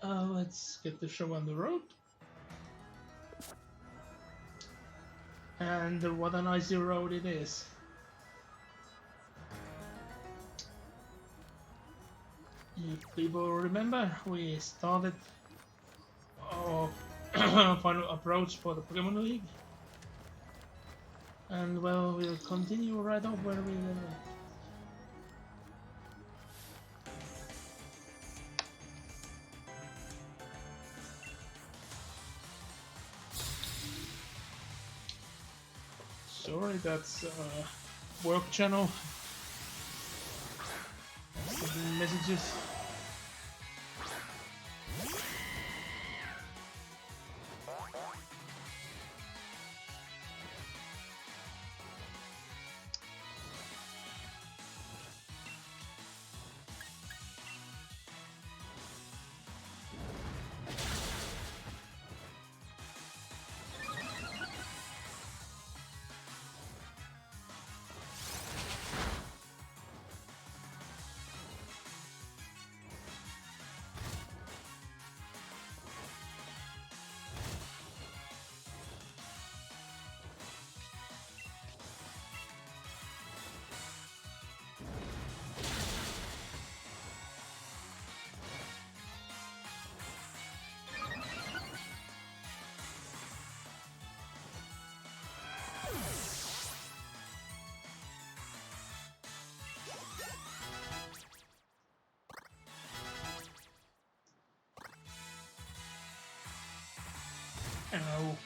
Let's get the show on the road. And what an icy road it is. If people remember, we started our final approach for the Pokémon League. And well, we'll continue right off where we left. Sorry, that's work channel. Sending messages. Ow.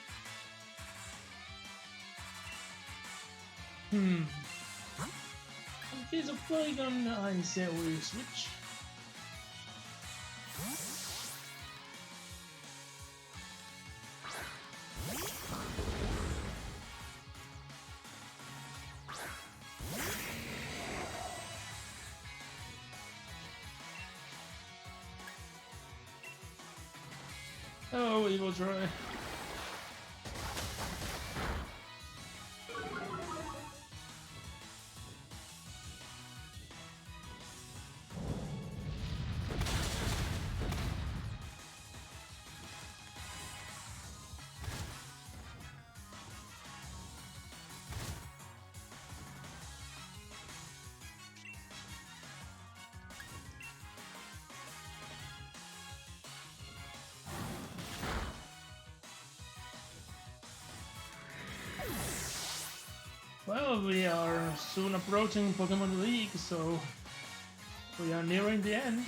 In case of Polygon, I say we switch. Oh, evil Troy. Well, we are soon approaching Pokemon League, so we are nearing the end.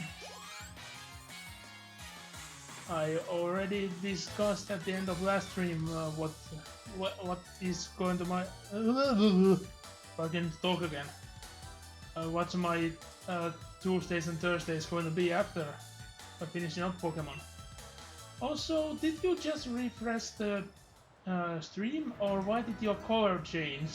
I already discussed at the end of last stream what is going to my if I can talk again. What's my Tuesdays and Thursdays going to be after finishing up Pokemon? Also, did you just refresh the stream, or why did your color change?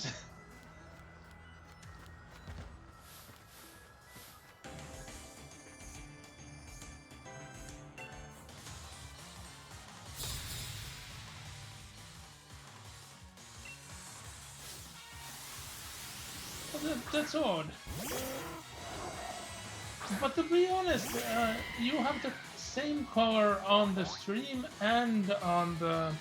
That's odd. But to be honest, you have the same color on the stream and on the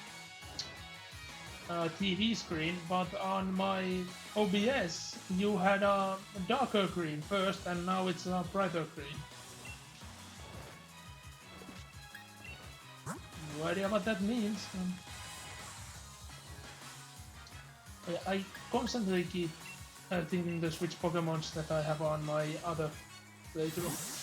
TV screen, but on my OBS you had a darker green first and now it's a brighter green. No idea what that means. I constantly keep thinking to switch Pokemons that I have on my other playthrough.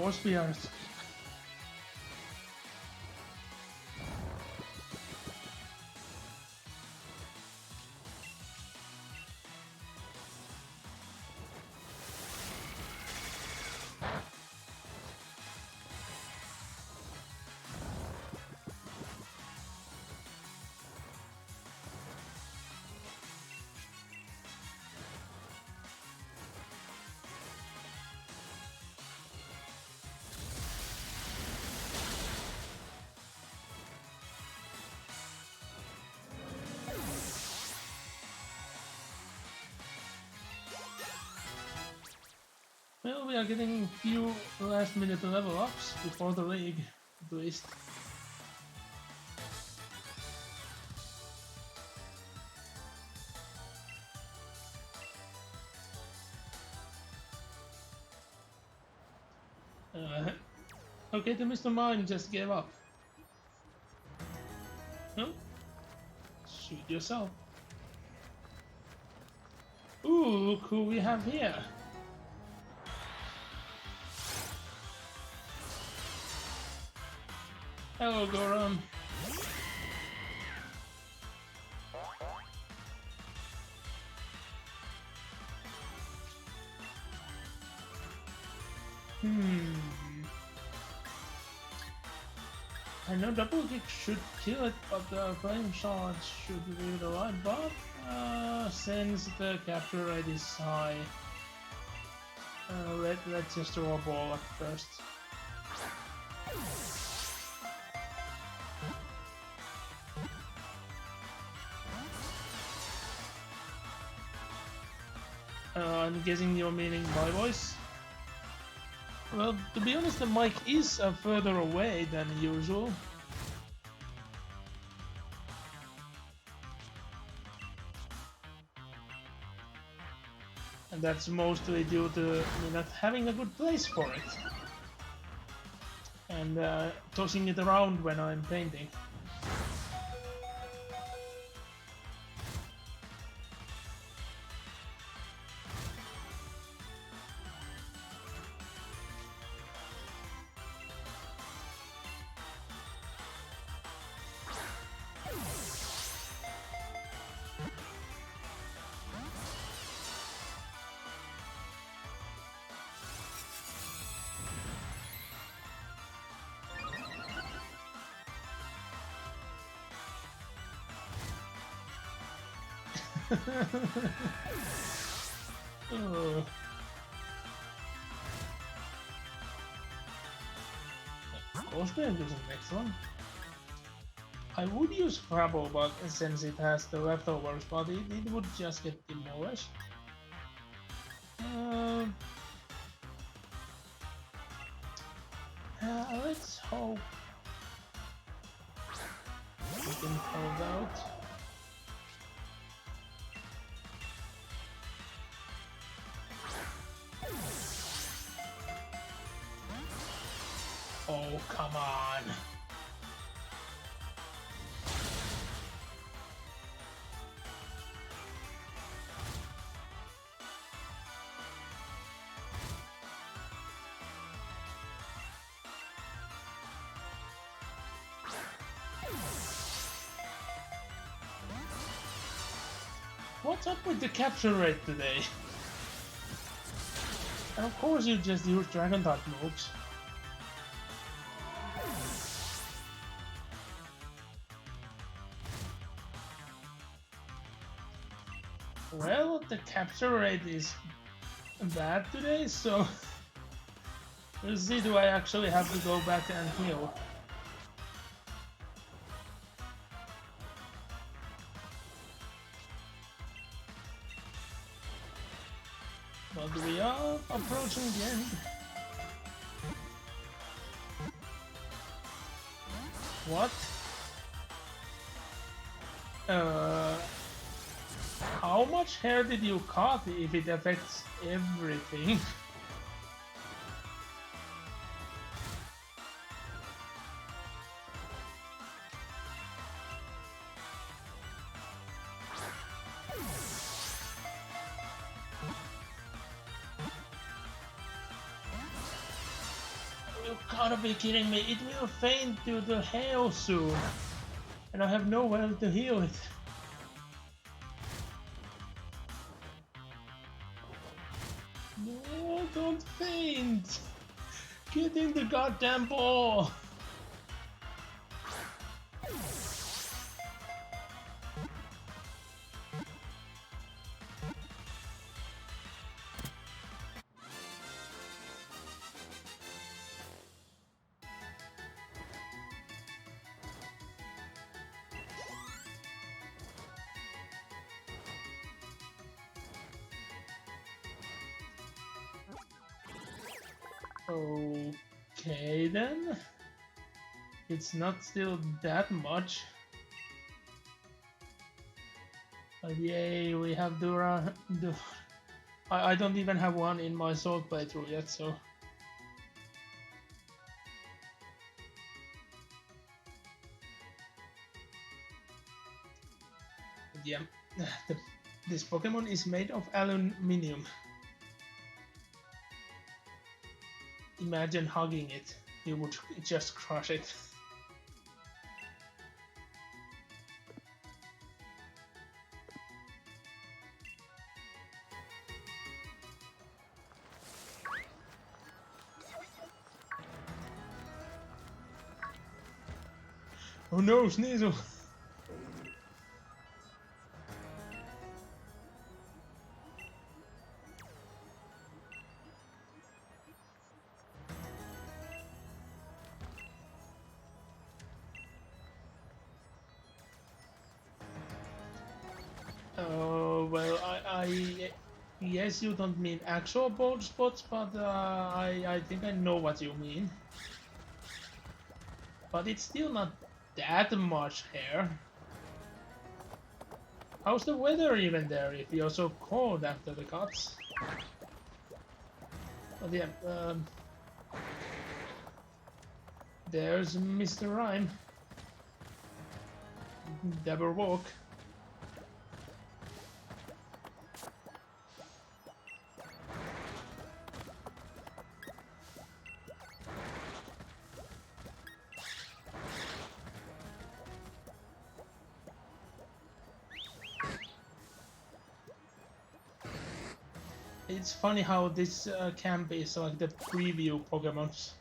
Force Spears. Well, we are getting few last minute level ups before the league, at least. Okay, the Mr. Mime just gave up. No? Shoot yourself. Ooh, look who we have here. Hello, Goron. I know double kick should kill it, but the flame charge should leave it alive, but since the capture rate is high, let's just throw a ball at first. I'm guessing you're meaning my voice? Well, to be honest, the mic is further away than usual. And that's mostly due to me not having a good place for it. And tossing it around when I'm painting. Oh. Cosplay is an next one. I would use Frabble, but since it has the leftovers, but it would just get demolished. Let's hope we can hold out. Oh, come on. What's up with the capture rate today? And of course you just use Dragon Type moves. Well, the capture rate is bad today, so we'll see, do I actually have to go back and heal? But we are approaching the end. What? How much hair did you cut if it affects everything? gotta be kidding me, it will faint due to hail soon. And I have nowhere to heal it. No, don't faint! Get in the goddamn ball! Okay then. It's not still that much. But yay, we have Dura. I don't even have one in my sword playthrough yet, so. But yeah, this Pokemon is made of aluminium. Imagine hugging it, you would just crush it. Oh no, Sneasel! Oh, well, I yes, you don't mean actual bald spots, but I think I know what you mean. But it's still not that much hair. How's the weather even there if you're so cold after the cuts? But yeah, there's Mr. Rhyme. Double walk. It's funny how this camp is like the preview Pokemons.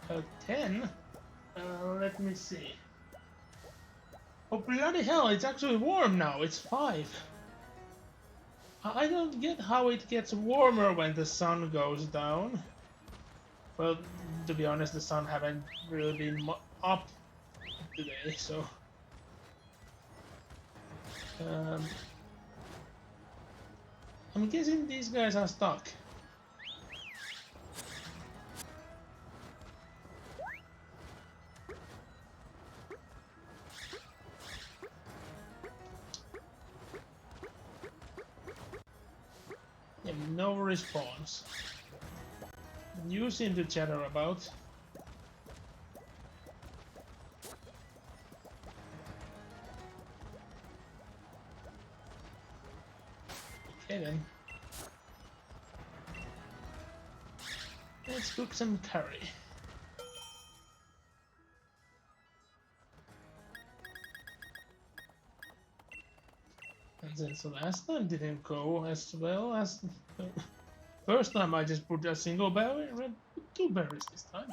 Uh, 10? Let me see. Oh bloody hell, it's actually warm now, it's 5. I don't get how it gets warmer when the sun goes down. Well, to be honest, the sun haven't really been up today, so... I'm guessing these guys are stuck. Yeah, no response. You seem to chatter about. Okay then. Let's cook some curry. And since the last time didn't go as well as the first time, I just put a single berry and I put 2 berries this time.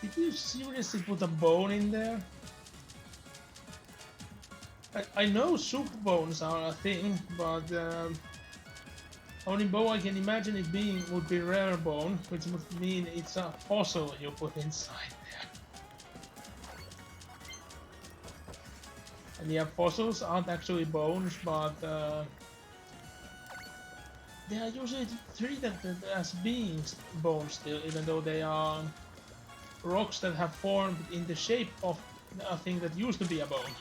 Did you seriously put a bone in there? I know soup bones are a thing, but only bone I can imagine it being would be rare bone, which would mean it's a fossil you put inside there. And yeah, fossils aren't actually bones, but they are usually treated as being bones still, even though they are rocks that have formed in the shape of a thing that used to be a bone.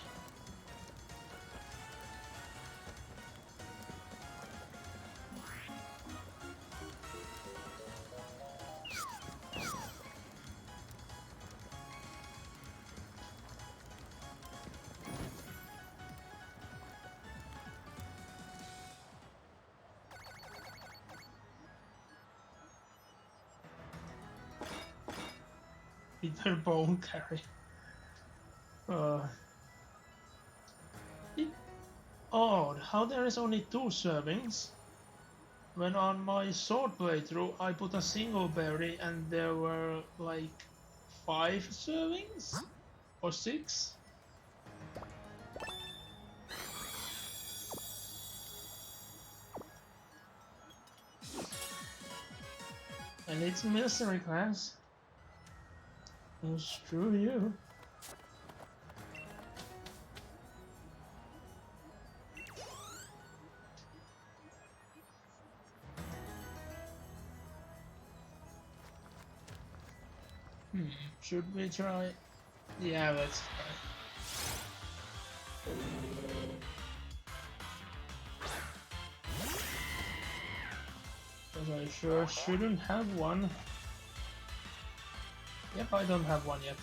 bitter bone carry. It odd how there is only 2 servings. When on my sword playthrough I put a single berry and there were like 5 servings? Or 6? And it's military class. Screw you. Should we try? Yeah, let's try. Because I sure shouldn't have one. Yep, I don't have one yet.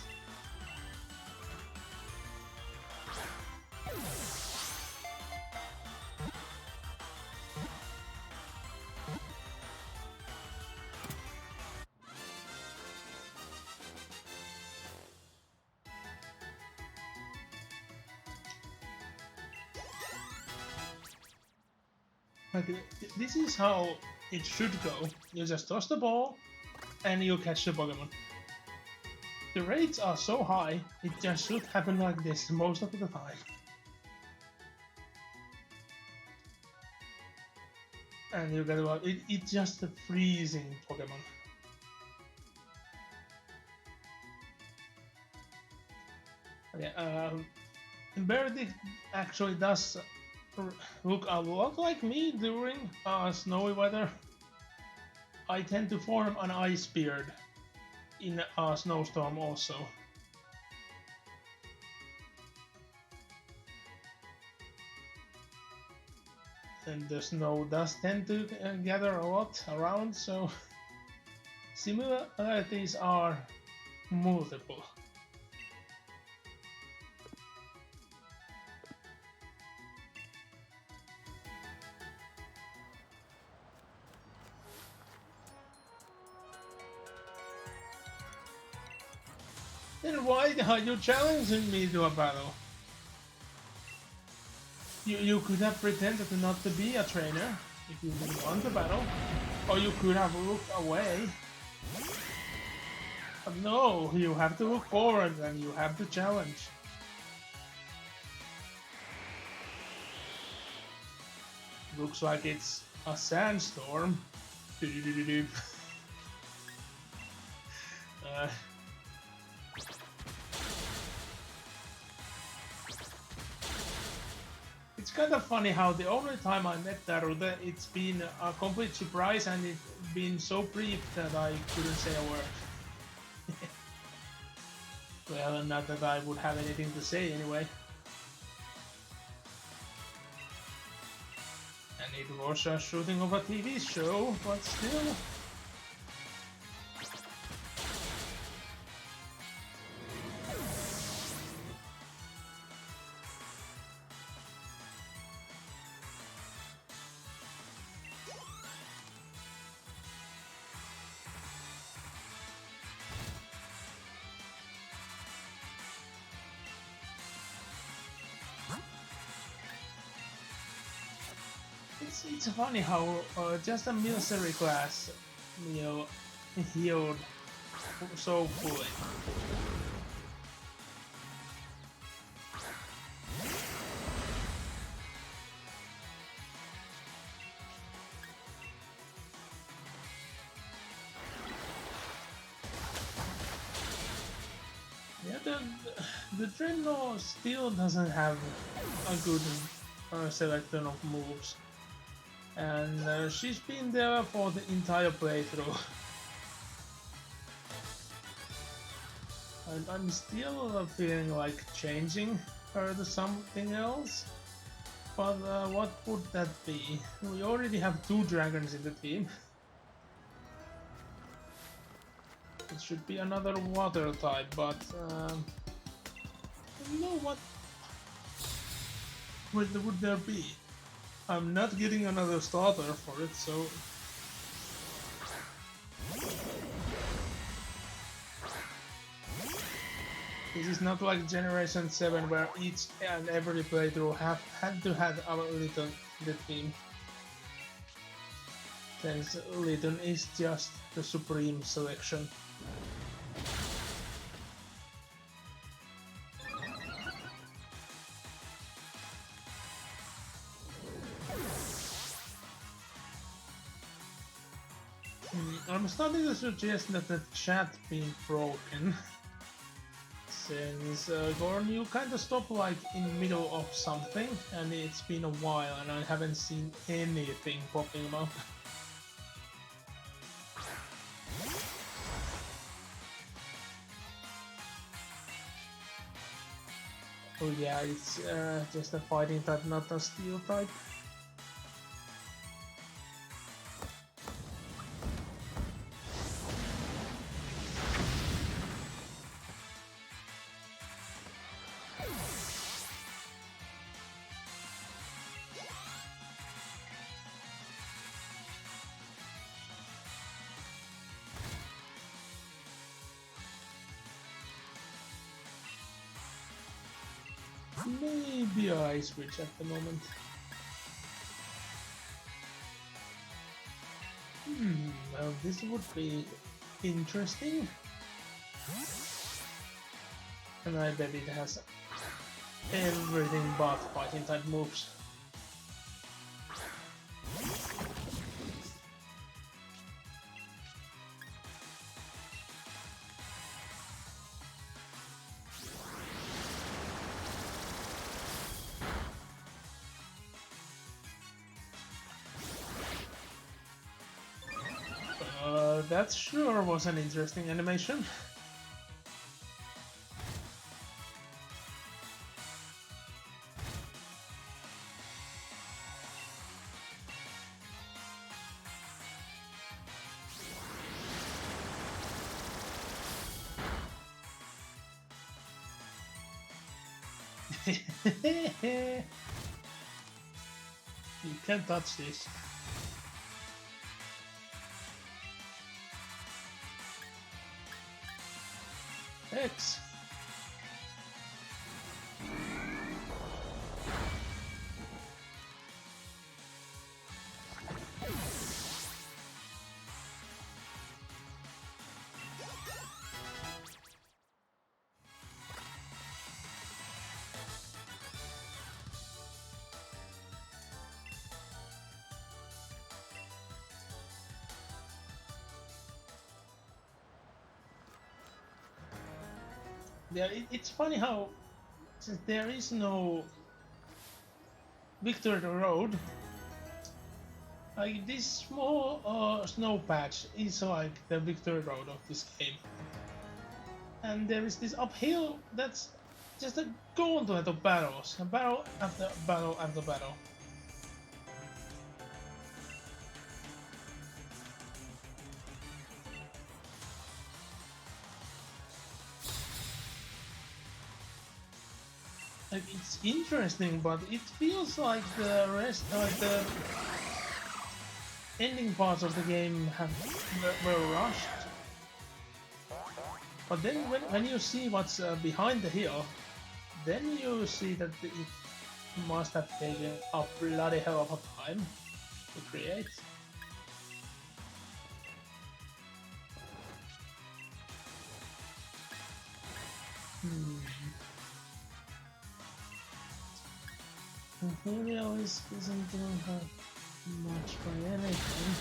Like, this is how it should go. You just toss the ball and you catch the Pokémon. The rates are so high, it just should happen like this most of the time. And you get it's just a freezing Pokémon. Okay, Verdict actually does look a lot like me during snowy weather. I tend to form an ice beard in a snowstorm also. And the snow does tend to gather a lot around, so similarities are multiple. Then why are you challenging me to a battle? You could have pretended not to be a trainer if you didn't want to battle. Or you could have looked away. But no, you have to look forward and you have to challenge. Looks like it's a sandstorm. It's kind of funny how the only time I met Darude, it's been a complete surprise and it's been so brief that I couldn't say a word. Well, not that I would have anything to say anyway. And it was a shooting of a TV show, but still. It's funny how just a military class, healed so fully. Yeah, the Dreadnought still doesn't have a good selection of moves. And she's been there for the entire playthrough. And I'm still feeling like changing her to something else. But what would that be? We already have 2 dragons in the team. It should be another water type, but I don't know what would there be. I'm not getting another starter for it, so... This is not like Generation 7 where each and every playthrough had to have a little the theme. Since Litten is just the supreme selection. I'm starting to suggest that the chat being broken. Since Gorn, you kinda stop like in middle of something, and it's been a while and I haven't seen anything popping up. Oh yeah, it's just a fighting type, not a steel type. Maybe I switch at the moment. Well, this would be interesting. And I bet it has everything but fighting type moves. That sure was an interesting animation. You can't touch this. X. Yeah, it's funny how, since there is no Victory Road, like this small snow patch is like the Victory Road of this game. And there is this uphill that's just a gauntlet of battles, battle after battle after battle. Like it's interesting, but it feels like the rest, like the ending parts of the game were rushed. But then when you see what's behind the hill, then you see that it must have taken a bloody hell of a time to create. Imperial isn't doing her much by anything.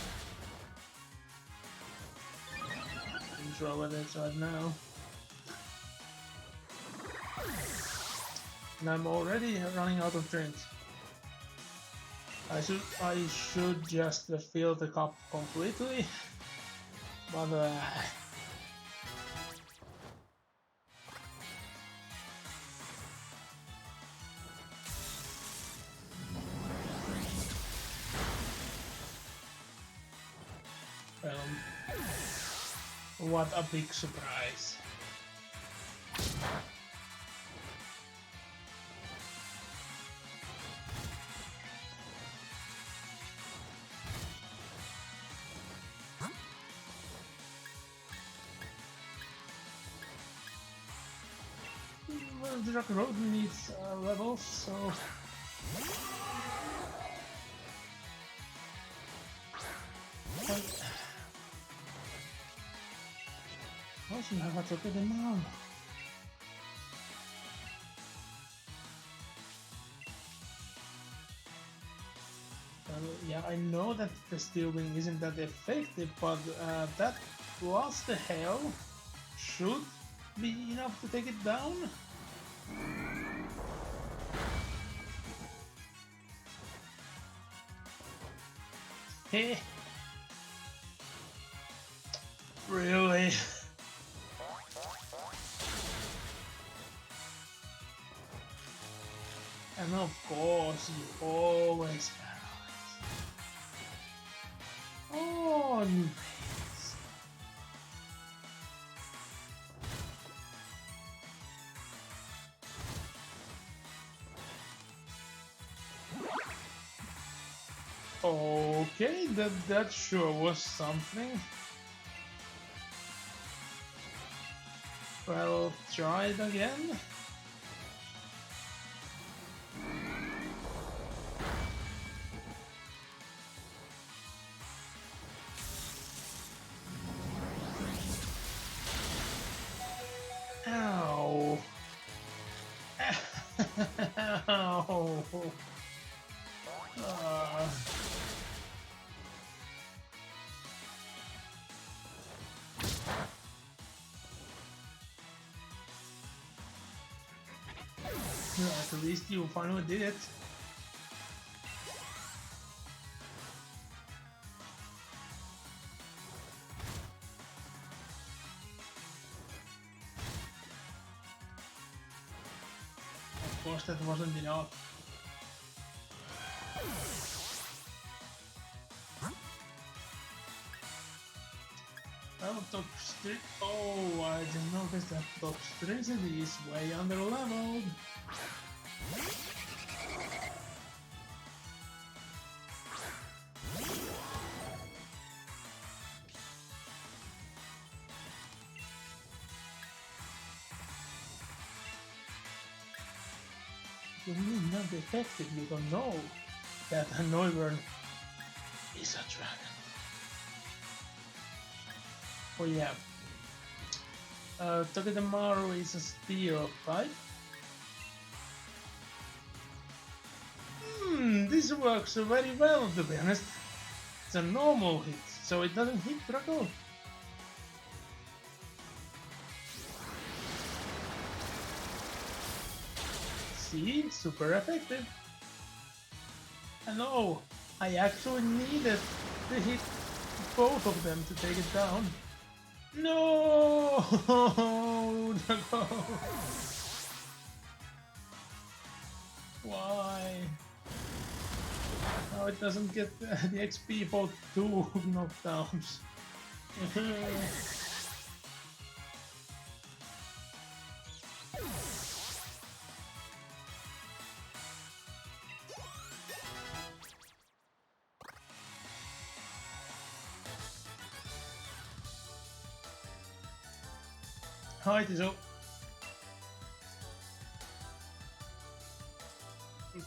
I'm sure what it's right now. And I'm already running out of drinks. I should just fill the cup completely, but well, what a big surprise. the Rock Road needs levels, so... Also, I have to get them down. Yeah, I know that the steel wing isn't that effective, but that plus the hell should be enough to take it down. Heh. Really? And of course, you always paralyze. Oh, nice. Okay, that sure was something. Well, try it again. Ow. Ow. At least you finally did it. Of course, that wasn't enough. Well, oh, I just noticed that toxicity is way under leveled. You mean not effective? You don't know that a Noivern is a dragon. Oh yeah. Togedemaru is a steel type. This works very well, to be honest. It's a normal hit, so it doesn't hit Draco. See? Super effective. And oh, I actually needed to hit both of them to take it down. No! Draco! Why? Now it doesn't get the XP for 2 knockdowns. Hi, Tizo.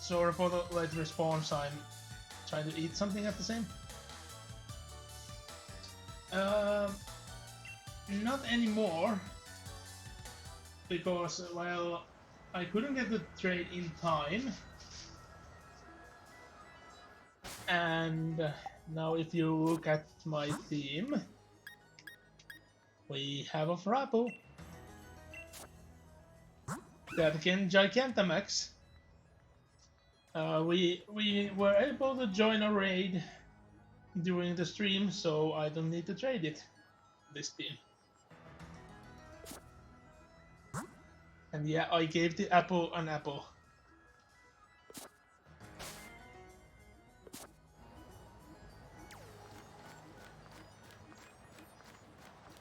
Sorry for the late response, I'm trying to eat something at the same. Not anymore. Because, well, I couldn't get the trade in time. And now if you look at my team, we have a Frapple that can Gigantamax. We were able to join a raid during the stream, so I don't need to trade it this team. And yeah, I gave the apple an apple.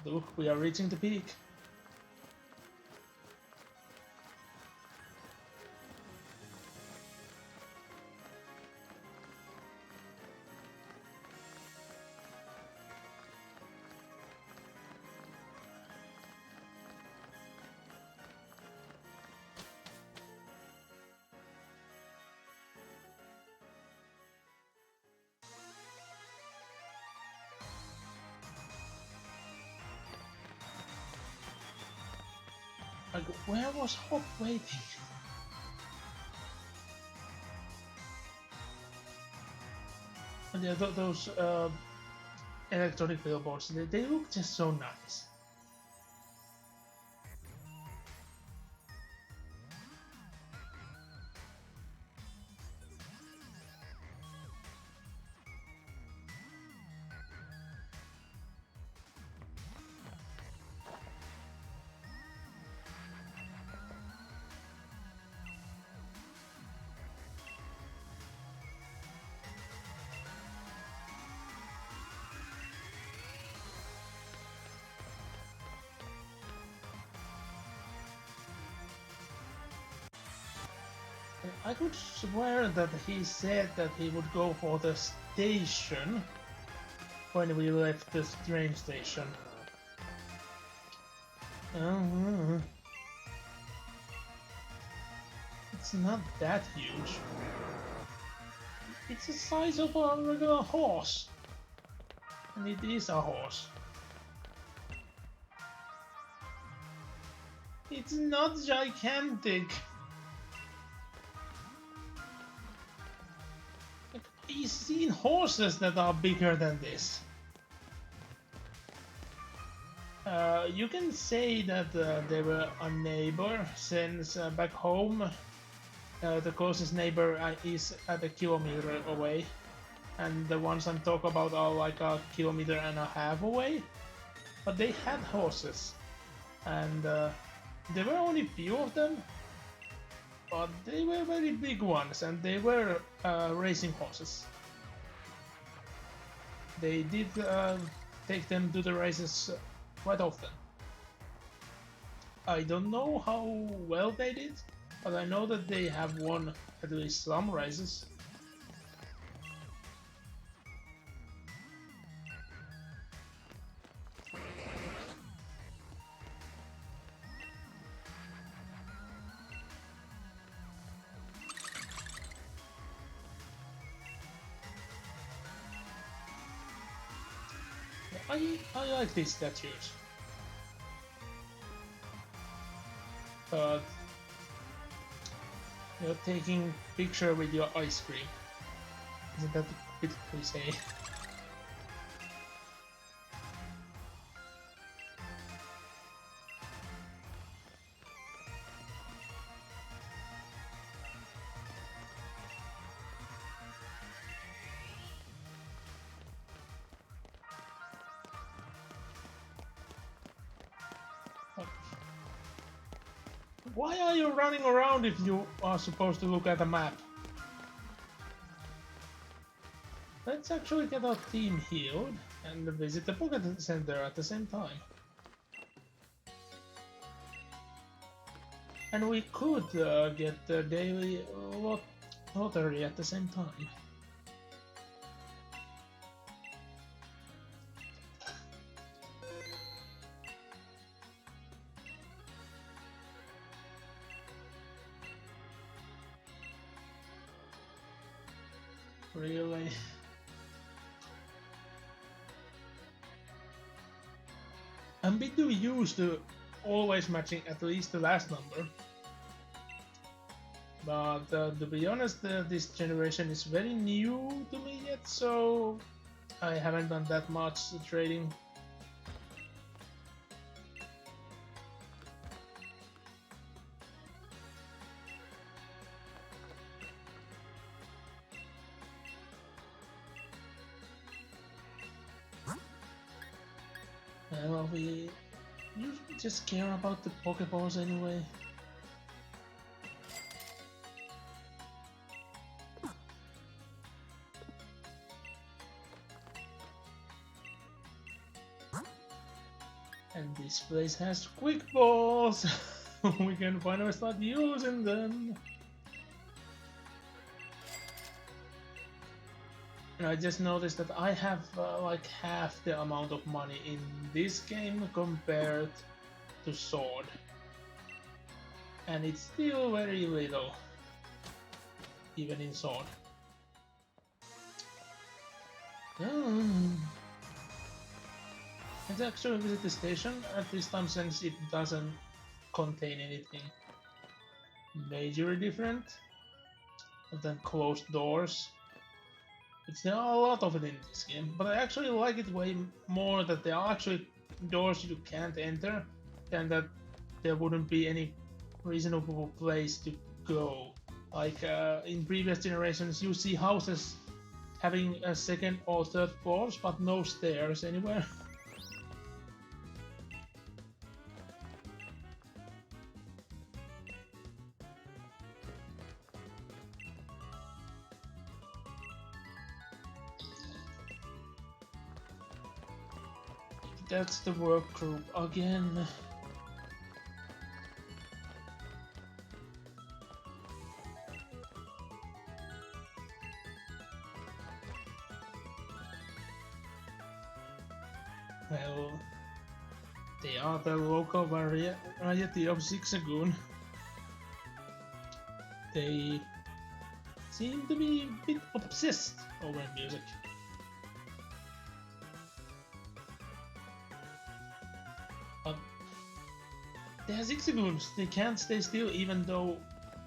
Look, we are reaching the peak. Like, where was Hop waiting? And yeah, those electronic billboards, they look just so nice. I could swear that he said that he would go for the station when we left the train station. It's not that huge. It's the size of a regular horse. And it is a horse. It's not gigantic. I've seen horses that are bigger than this. You can say that they were a neighbor, since back home the closest neighbor is at a kilometer away, and the ones I'm talking about are like a kilometer and a half away. But they had horses, and there were only few of them, but they were very big ones, and they were racing horses. They did take them to the races quite often. I don't know how well they did, but I know that they have won at least some races. I like these statues. But you're taking picture with your ice cream. Isn't that a bit cliche? Why are you running around if you are supposed to look at a map? Let's actually get our team healed and visit the Pokémon Center at the same time. And we could get the daily lottery at the same time. Really? I'm a bit too used to always matching at least the last number. But to be honest, this generation is very new to me yet, so I haven't done that much trading. Well, we usually just care about the Pokeballs anyway. And this place has quick balls! We can finally start using them! And I just noticed that I have like half the amount of money in this game compared to Sword. And it's still very little, even in Sword. Let's actually visit the station at this time, since it doesn't contain anything majorly different than closed doors. It's not a lot of it in this game, but I actually like it way more that there are actually doors you can't enter than that there wouldn't be any reasonable place to go. Like in previous generations, you see houses having a second or third floors, but no stairs anywhere. That's the work group again. Well, they are the local variety of Zigzagoon. They seem to be a bit obsessed over music. But they are Zigzagoons, they can't stay still even though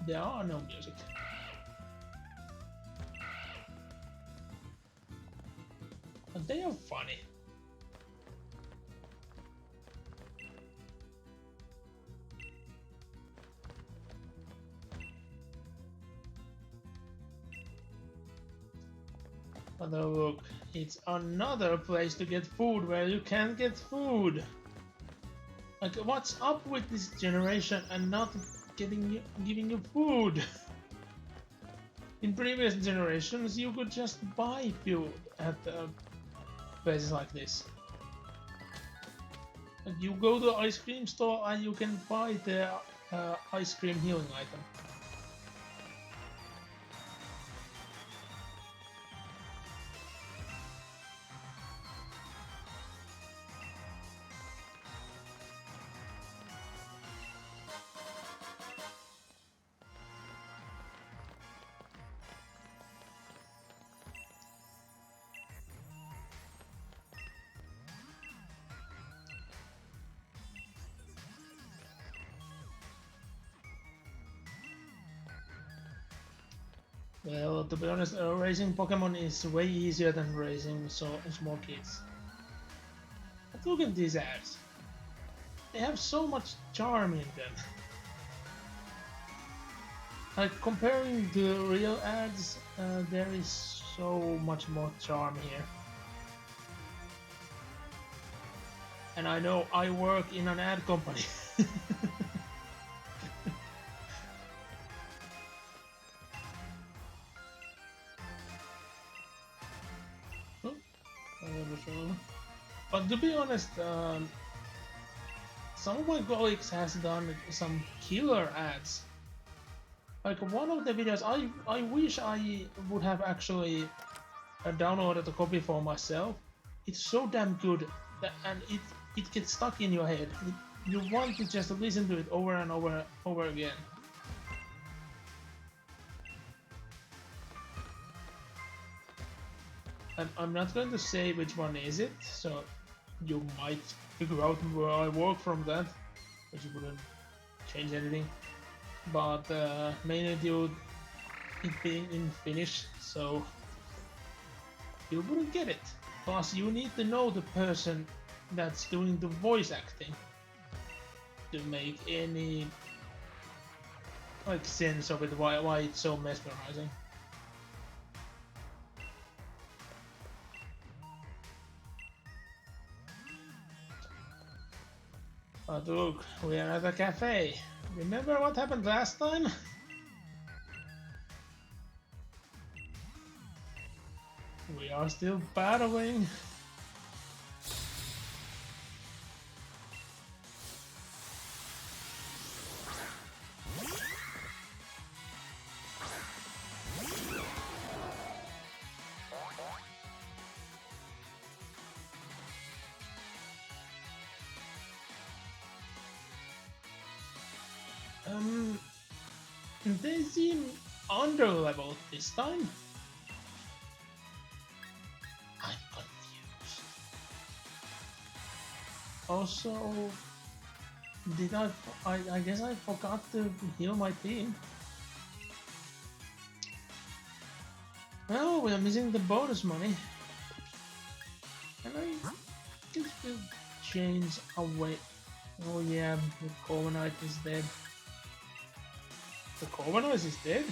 there are no music. But they are funny. But look, it's another place to get food where you can't get food. Like, what's up with this generation and not giving you food? In previous generations, you could just buy food at places like this. And you go to the ice cream store and you can buy the ice cream healing item. Well, to be honest, raising Pokemon is way easier than raising small kids. But look at these ads. They have so much charm in them. Like, comparing the real ads, there is so much more charm here. And I know I work in an ad company. But to be honest, some of my colleagues has done some killer ads. Like one of the videos, I wish I would have actually downloaded a copy for myself. It's so damn good that, and it gets stuck in your head. You want to just listen to it over and over again. And I'm not going to say which one is it, so you might figure out where I work from that, but you wouldn't change anything. But mainly due it being in Finnish, so you wouldn't get it. Plus, you need to know the person that's doing the voice acting to make any like sense of it. Why it's so mesmerizing. But look, we are at a cafe. Remember what happened last time? We are still battling. They seem under-leveled this time. I'm confused. Also, Did I guess I forgot to heal my team. Well, we are missing the bonus money. And I just will change away. Oh yeah, the Corviknight is dead. The Corviknight is dead?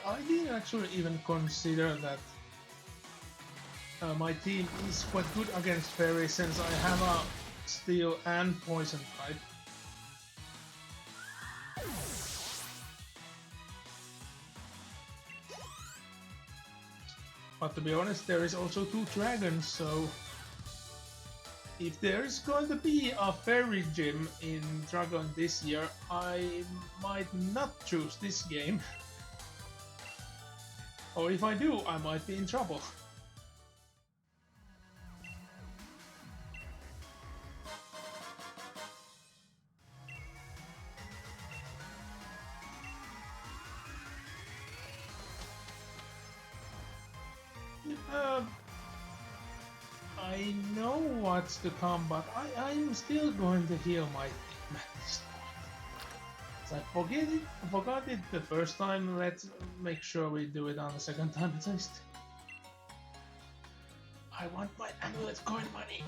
I didn't actually even consider that my team is quite good against fairies since I have a steel and poison type. But to be honest, there is also 2 dragons, so if there is going to be a fairy gym in Dragon this year, I might not choose this game. Or if I do, I might be in trouble. I know what's to come, but I'm still going to heal my team at this point. So I forgot it the first time. Let's make sure we do it on the second time at least. I want my amulet coin money.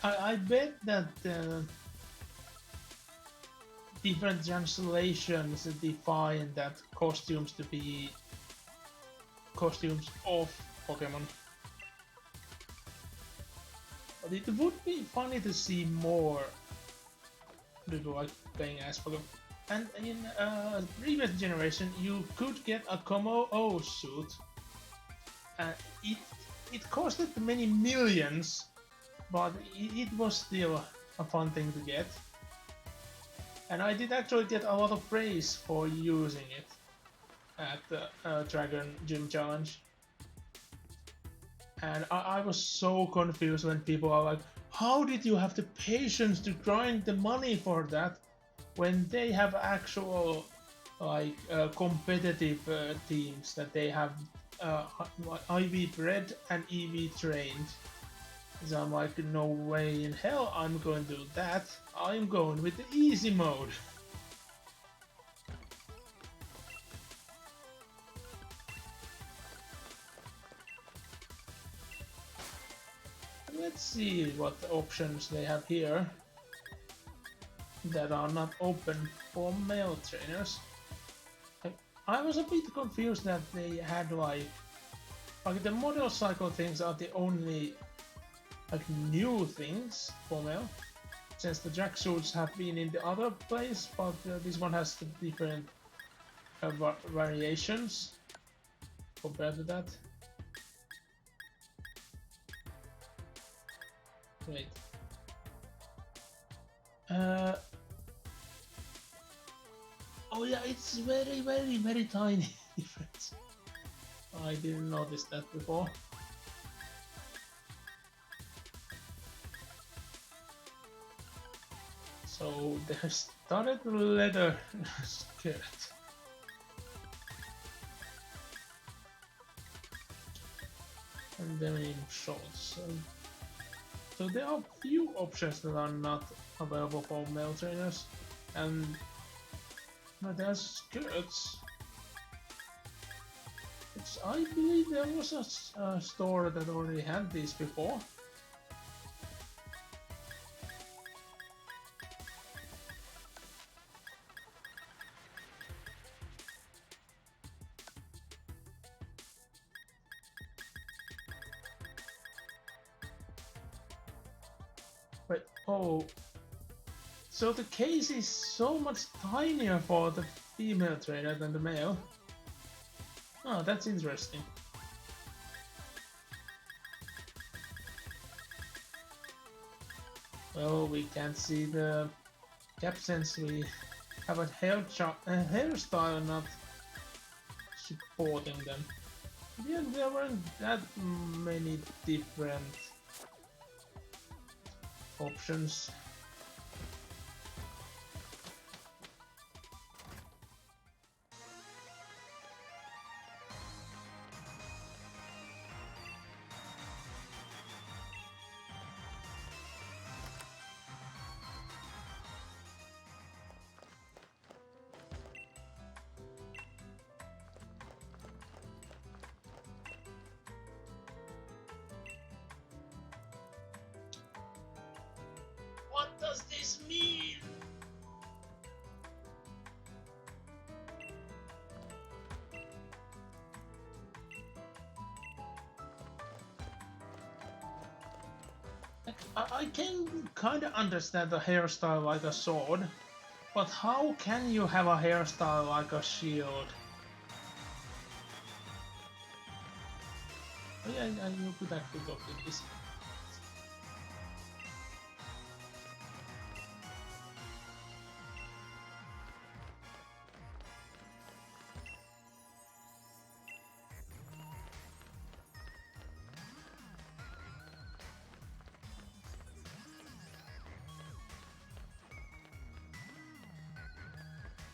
I bet that different translations define that costumes to be costumes of Pokemon. But it would be funny to see more people like playing as Pokemon. And in previous generation, you could get a Como O suit. It costed many millions, but it was still a fun thing to get. And I did actually get a lot of praise for using it at the Dragon Gym Challenge. And I was so confused when people are like, how did you have the patience to grind the money for that when they have actual like competitive teams that they have IV bred and EV trained. So I'm like, no way in hell I'm going to do that. I'm going with the easy mode. Let's see what options they have here that are not open for male trainers. I was a bit confused that they had like the model cycle things are the only like new things for male, since the tracksuits have been in the other place, but this one has the different variations compared to that. Wait. Oh yeah, it's very tiny difference. I didn't notice that before. So they started leather skirt. And then in shorts. So there are few options that are not available for male trainers. And there's skirts. Which I believe there was a store that already had these before. But oh, so the case is so much tinier for the female trainer than the male. Oh, that's interesting. Well, we can't see the captions. We have a hairstyle not supporting them. Yeah, there weren't that many different options. What does this mean? I can kind of understand the hairstyle like a sword, but how can you have a hairstyle like a shield? Oh, yeah, you could actually go to this.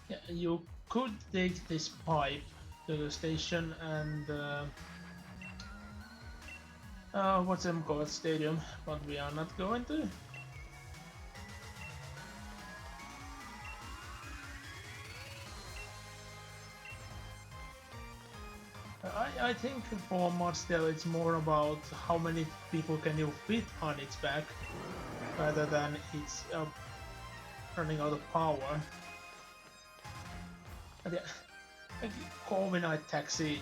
Yeah, you could take this pipe to the station and what's it called, stadium, but we are not going to. I think for Modsdale it's more about how many people can you fit on its back, rather than it's running out of power. But yeah, like Corviknight Taxi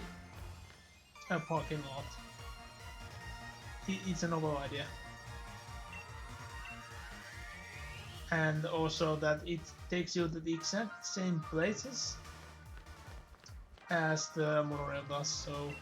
parking lot. It's a novel idea. And also that it takes you to the exact same places as the monorail does, so...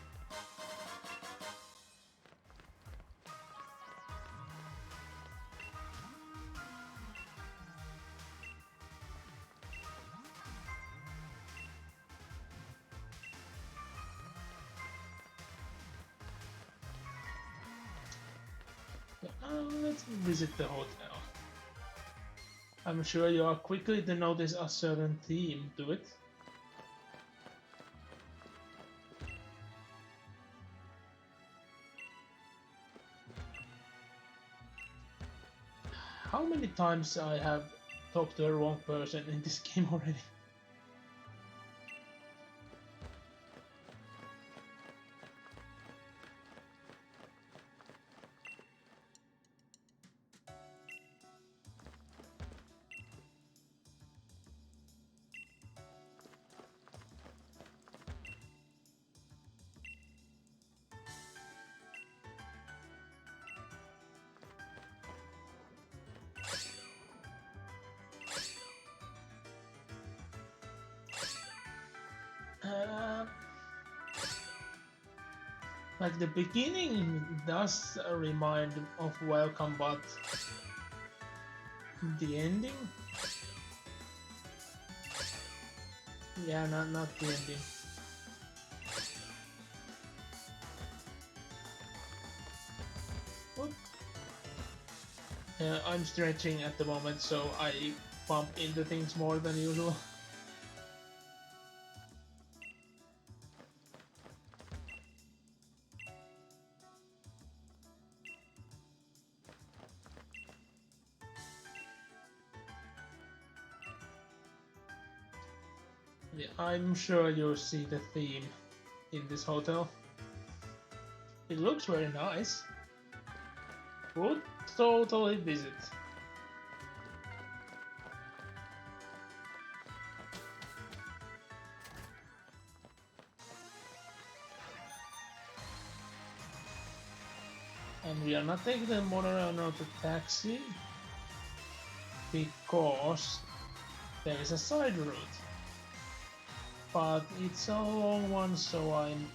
Yeah, let's visit the hotel. I'm sure you are quickly to notice a certain theme to it. How many times I have talked to the wrong person in this game already? Like the beginning does remind of Welcome, but the ending? Yeah, not the ending. What? I'm stretching at the moment, so I bump into things more than usual. Yeah, I'm sure you'll see the theme in this hotel. It looks very nice. Would totally visit. And we are not taking the monorail or the taxi because there is a side route. But it's a long one, so I'm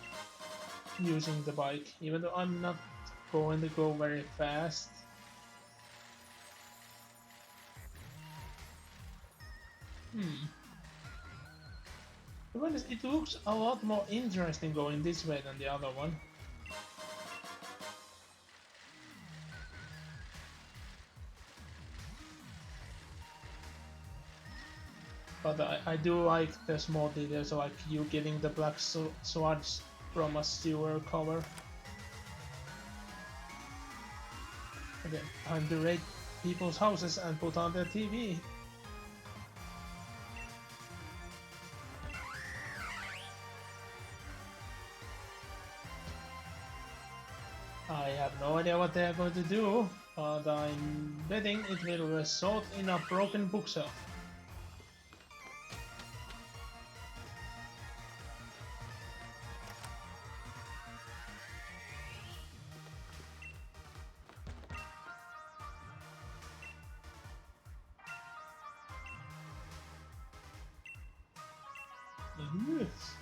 using the bike, even though I'm not going to go very fast. To be honest, it looks a lot more interesting going this way than the other one. But I do like the small details, like you getting the black swords from a sewer cover. Again, time to raid people's houses and put on their TV. I have no idea what they are going to do, but I'm betting it will result in a broken bookshelf. Yes.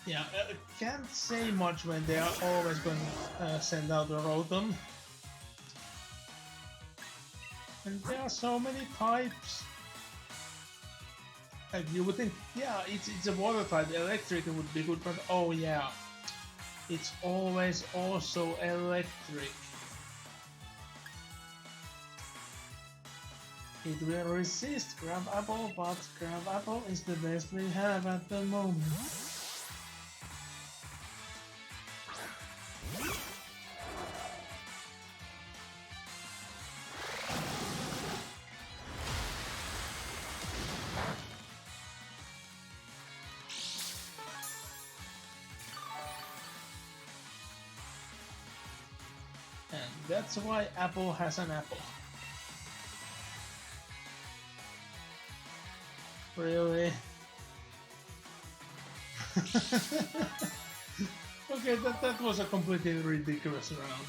Yeah, can't say much when they are always going to send out a Rotom. And there are so many types. And you would think, yeah, it's a water type, electric would be good, but oh yeah, it's always also electric. It will resist Grab Apple, but Grab Apple is the best we have at the moment. And that's why Apple has an apple. Really? Okay, that was a completely ridiculous round.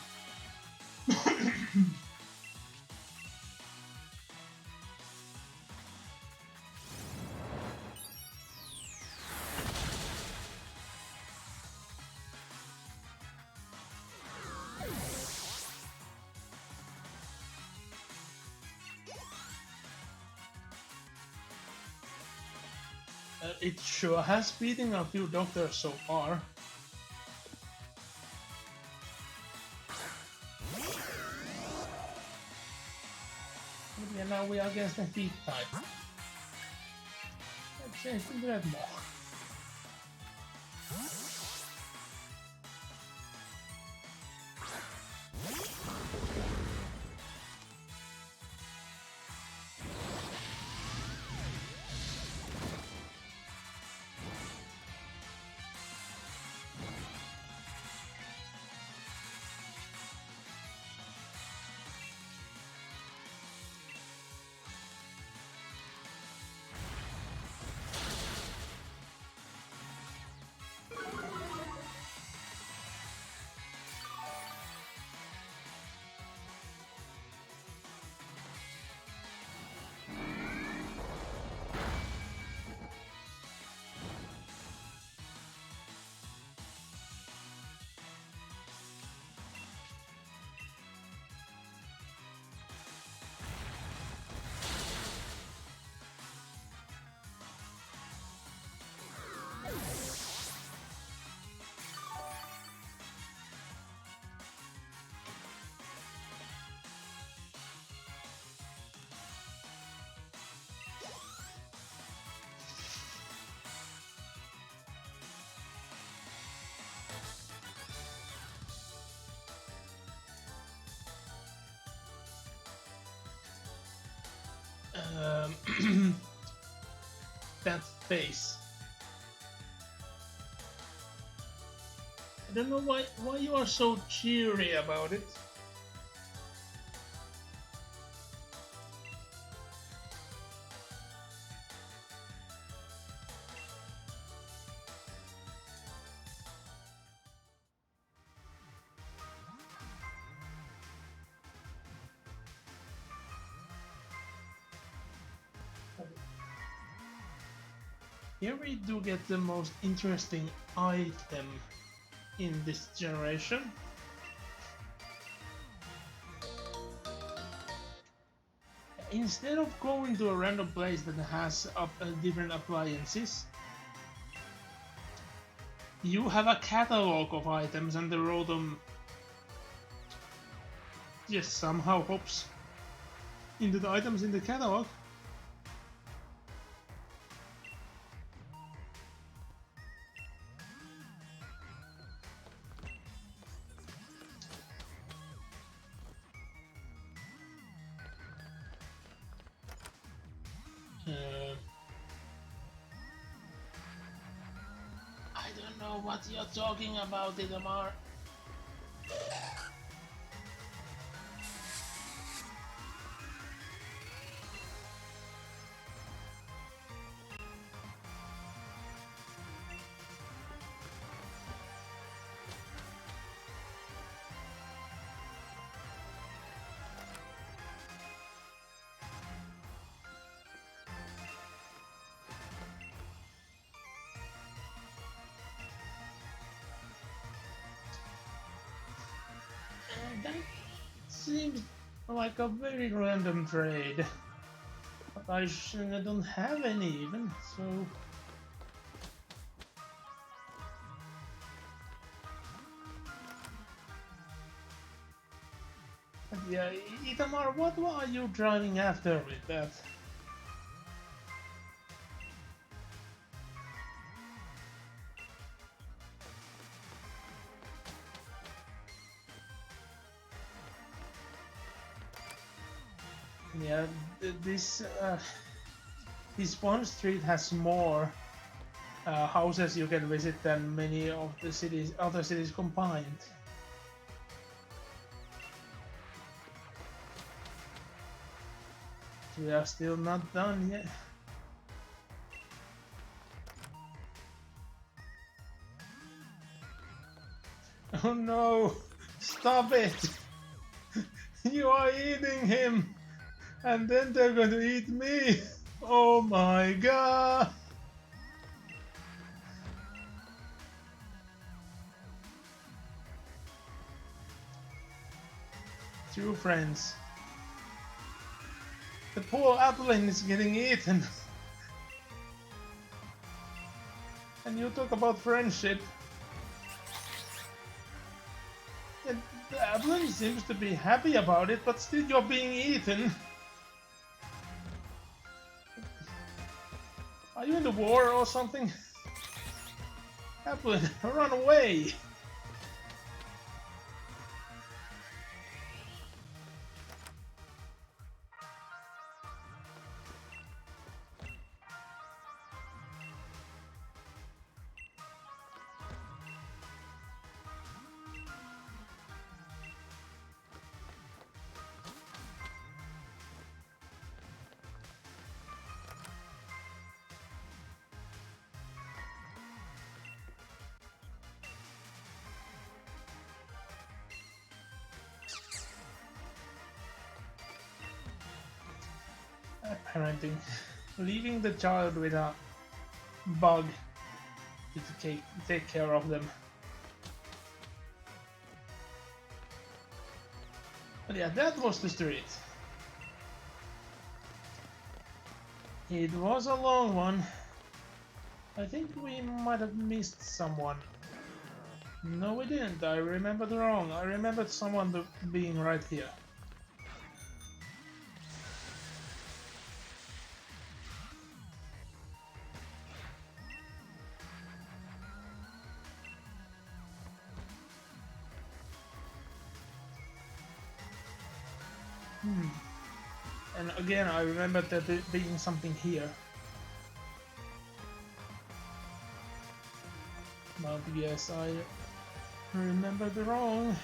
It sure has beaten a few doctors so far. Yeah, now we are against the heat type. Let's see if we get more. that face. I don't know why you are so cheery about it. Here we do get the most interesting item in this generation. Instead of going to a random place that has different appliances, you have a catalog of items and the Rotom just somehow hops into the items in the catalog. I don't know what you're talking about, Idamar. That seems like a very random trade. But I don't have any even, so... But yeah, Itamar, what are you driving after with that? Yeah, this one street has more houses you can visit than many of the other cities combined. We are still not done yet. Oh no! Stop it! You are eating him! And then they're going to eat me! Oh my god! Two friends. The poor Applin is getting eaten. And you talk about friendship. And the Applin seems to be happy about it, but still you're being eaten. Are you in the war or something? Applin, run away! Parenting. Leaving the child with a bug to take care of them. But yeah, that was the street. It was a long one. I think we might have missed someone. No, we didn't. I remembered wrong. I remembered someone being right here. And again, I remember there being something here. But yes, I remembered wrong.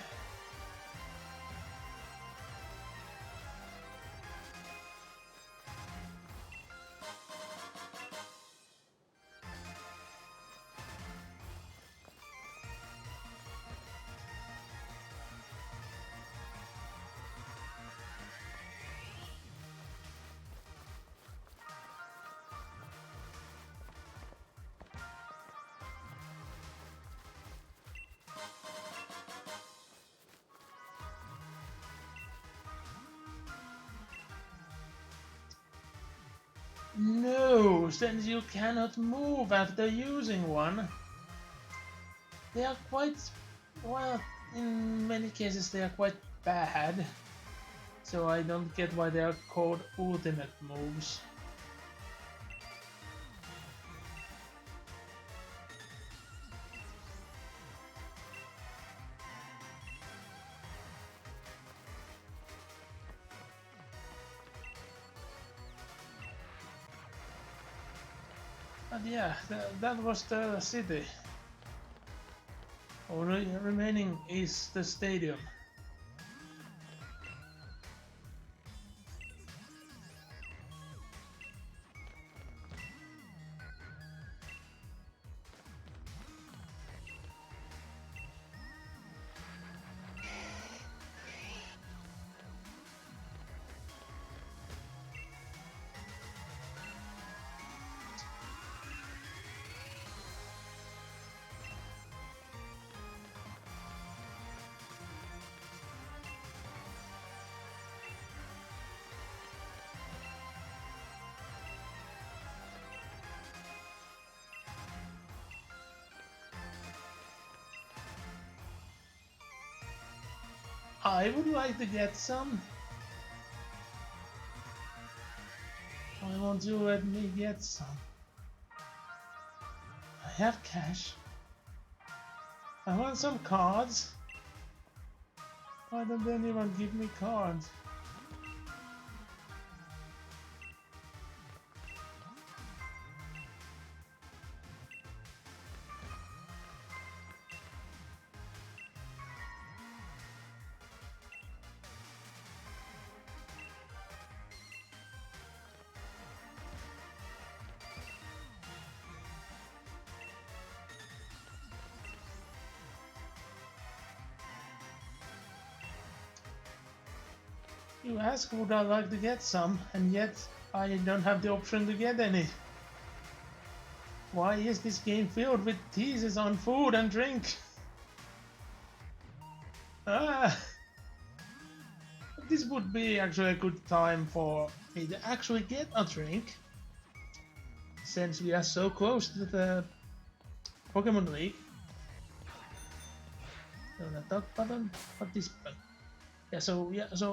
No, since you cannot move after using one. They are quite, well, in many cases they are quite bad. So I don't get why they are called ultimate moves. But yeah, that was the city. Only remaining is the stadium. I would like to get some. Why won't you let me get some? I have cash. I want some cards. Why don't anyone give me cards? You ask would I like to get some, and yet I don't have the option to get any. Why is this game filled with teases on food and drink? Ah, this would be actually a good time for me to actually get a drink, since we are so close to the Pokemon League. So the talk button, not this button. So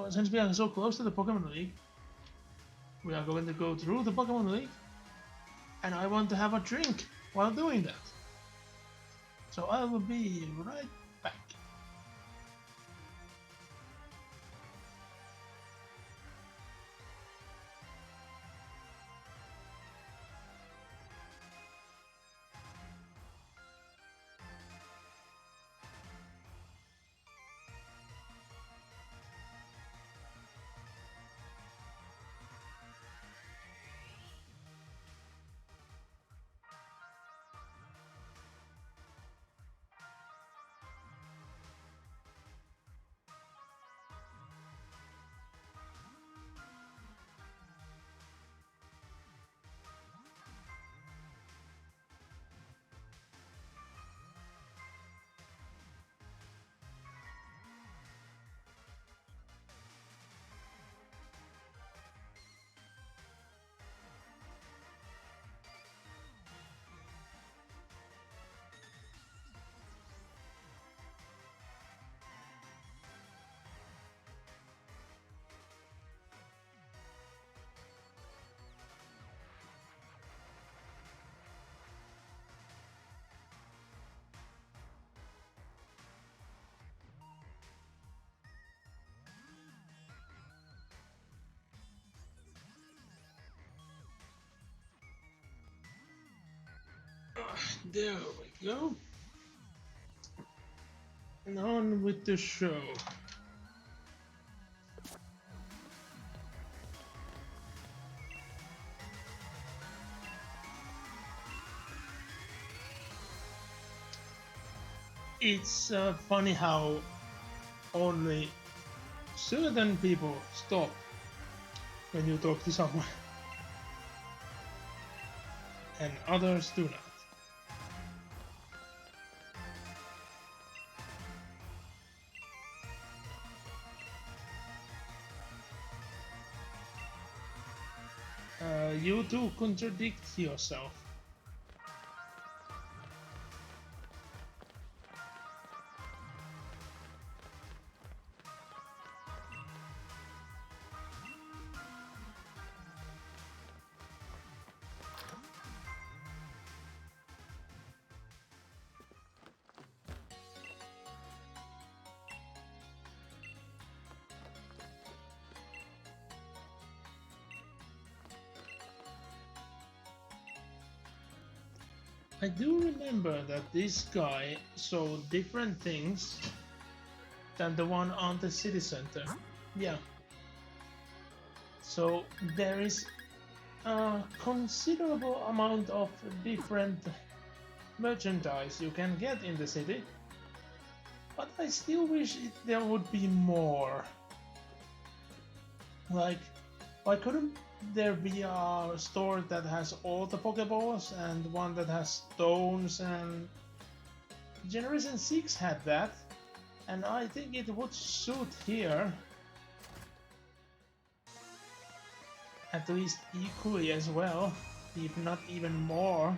since we are so close to the Pokemon League, we are going to go through the Pokemon League, and I want to have a drink while doing that. So I will be right back. There we go. And on with the show. It's funny how only certain people stop when you talk to someone, and others do not. You do contradict yourself. I do remember that this guy saw different things than the one on the city center. Yeah. So there is a considerable amount of different merchandise you can get in the city, but I still wish there would be more. Like, why couldn't there be a store that has all the Pokeballs and one that has stones? And Generation 6 had that, and I think it would suit here at least equally as well, if not even more.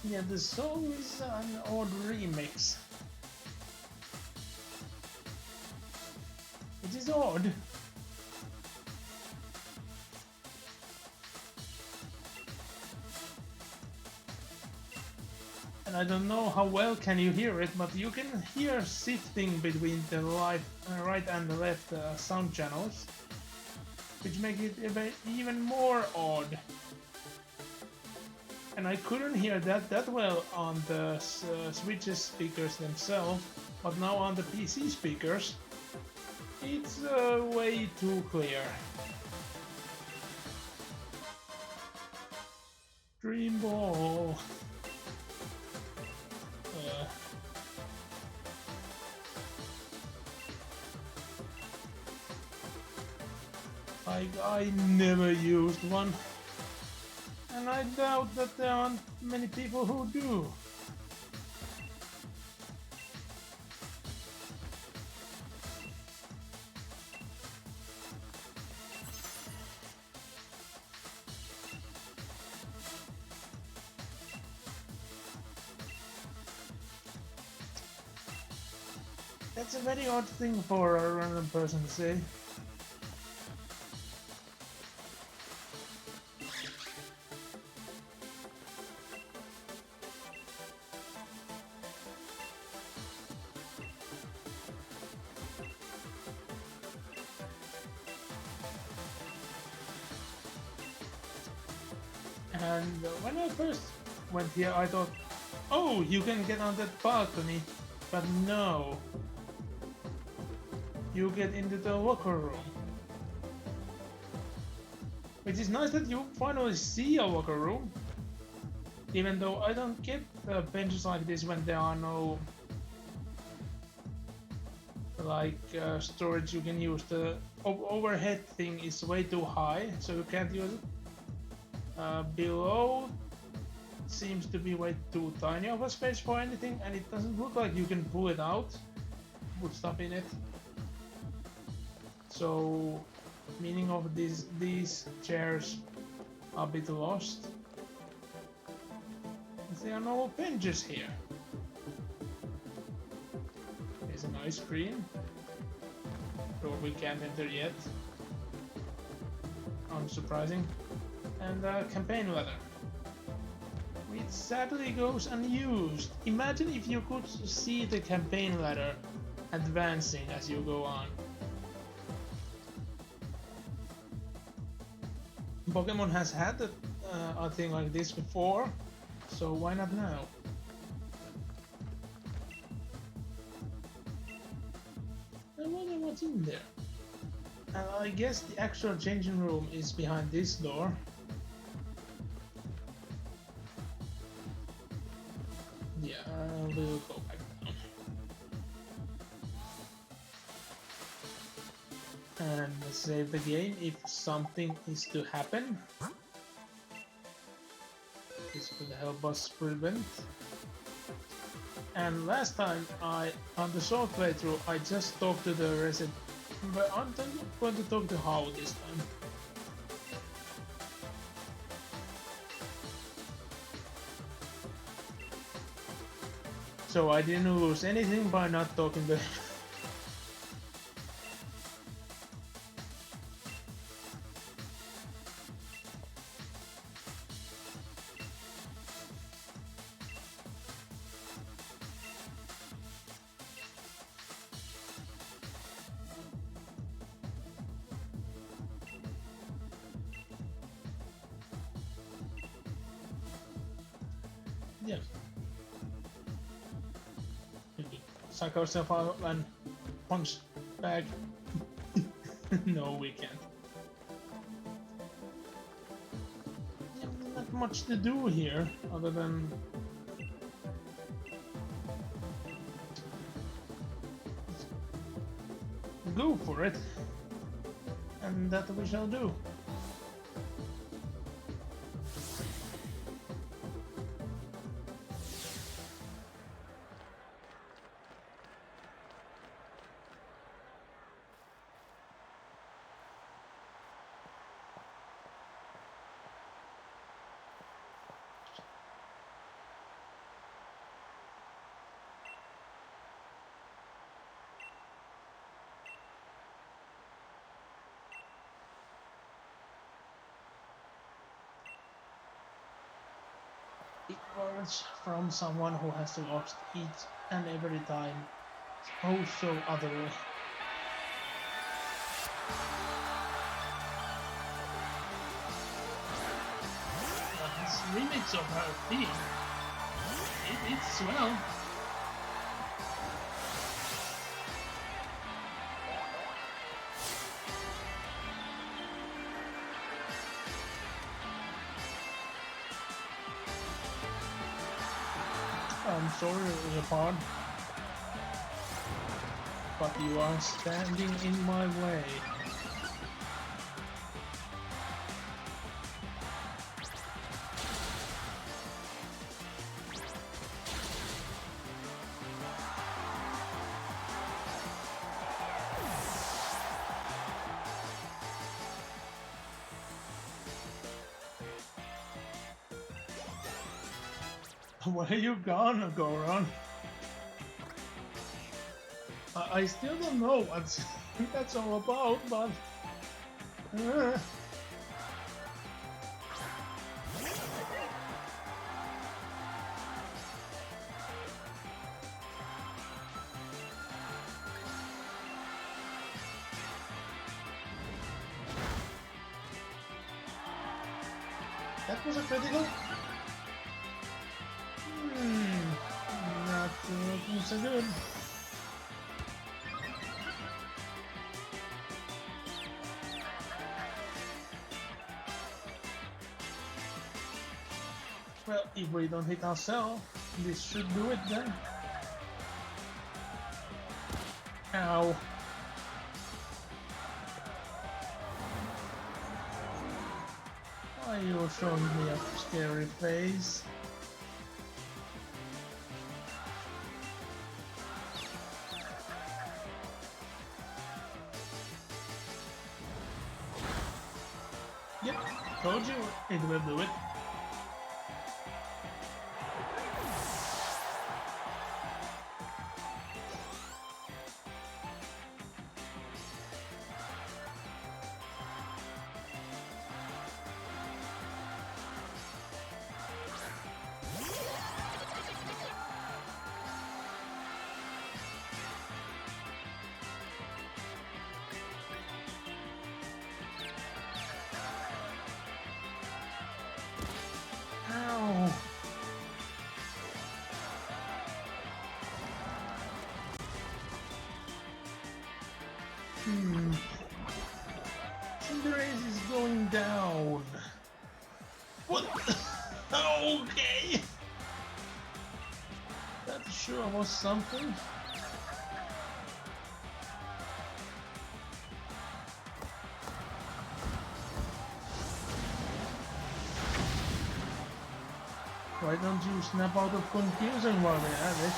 Yeah, the song is an odd remix. It is odd. And I don't know how well can you hear it, but you can hear shifting between the right and the left sound channels, which make it even more odd. And I couldn't hear that well on the Switch's speakers themselves, but now on the PC speakers, it's way too clear. Dream Ball. I never used one. And I doubt that there aren't many people who do. That's a very odd thing for a random person to say. And when I first went here, I thought, oh, you can get on that balcony, but no. You get into the locker room. Which is nice that you finally see a locker room. Even though I don't get benches like this when there are no storage you can use. The overhead thing is way too high, so you can't use it. Below seems to be way too tiny of a space for anything, and it doesn't look like you can pull it out, put stuff in it. So, meaning of these chairs are a bit lost. There are no benches here. There's an ice cream. Door we can't enter yet. Unsurprising. And a campaign letter. Which sadly goes unused. Imagine if you could see the campaign ladder advancing as you go on. Pokémon has had a thing like this before, so why not now? I wonder what's in there. I guess the actual changing room is behind this door. Yeah, we'll go back down. And save the game if something is to happen. This will help us prevent. And last time on the short playthrough, I just talked to the resident, but I'm going to talk to How this time. So I didn't lose anything by not talking to him. Yeah. Psych ourselves out and punch back. No, we can't. Yeah, not much to do here other than go for it, and that we shall do. It words from someone who has lost each and every time. Oh, so utterly. This remix of her theme, it's swell. I'm sorry, Leopard, but you are standing in my way. Where you gonna go, Ron? I still don't know what that's all about, but... That was a critical? Not looking so good. Well, if we don't hit ourselves, this should do it then. Ow. Why are you showing me a scary face? Yep, told you it will do it. Ow. Cinderace is going down. What? Okay. That sure was something. Why don't you snap out of confusion while we have it?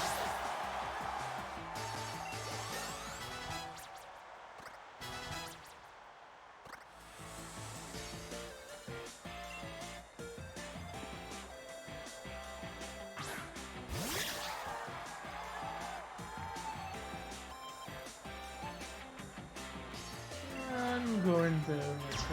I'm going to miss it.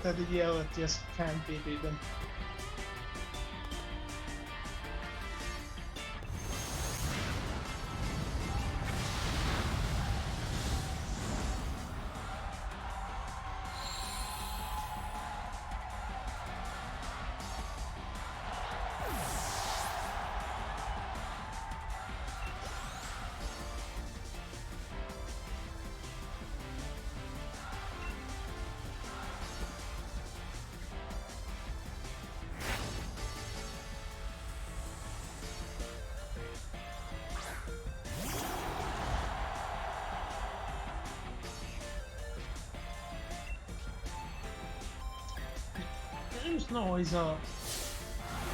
That yell just can't be beaten. Snow is a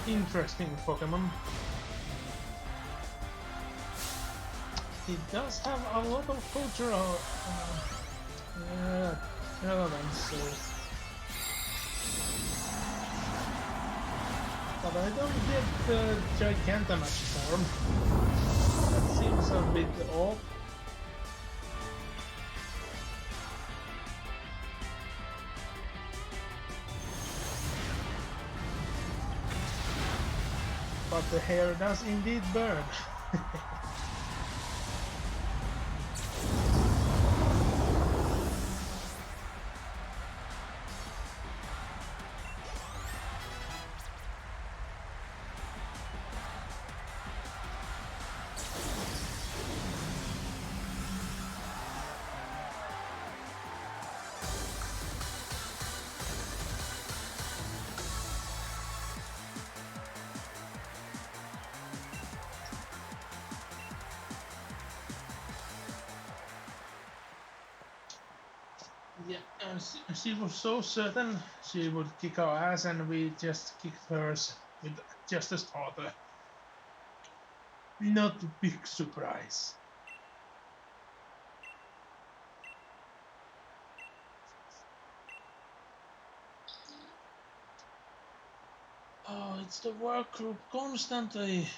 interesting Pokemon. It does have a lot of cultural relevance, so. But I don't get the Gigantamax form. That seems a bit odd. But the hair does indeed burn. Yeah, she was so certain she would kick our ass, and we just kicked hers with just a starter. Not a big surprise. Oh, it's the work group constantly.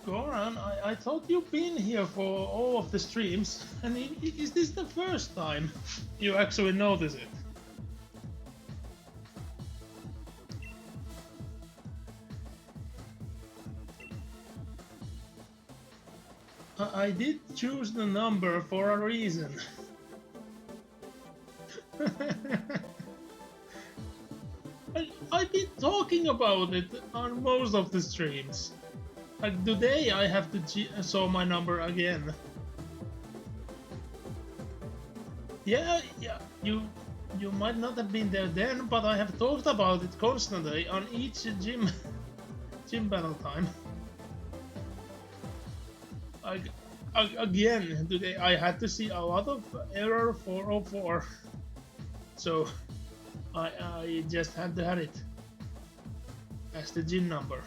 Goran, I thought you've been here for all of the streams, and is this the first time you actually notice it? I did choose the number for a reason. I've been talking about it on most of the streams. Like today, I have to saw my number again. Yeah, you might not have been there then, but I have talked about it constantly on each gym battle time. Again today, I had to see a lot of error 404, so I just had to have it as the gym number.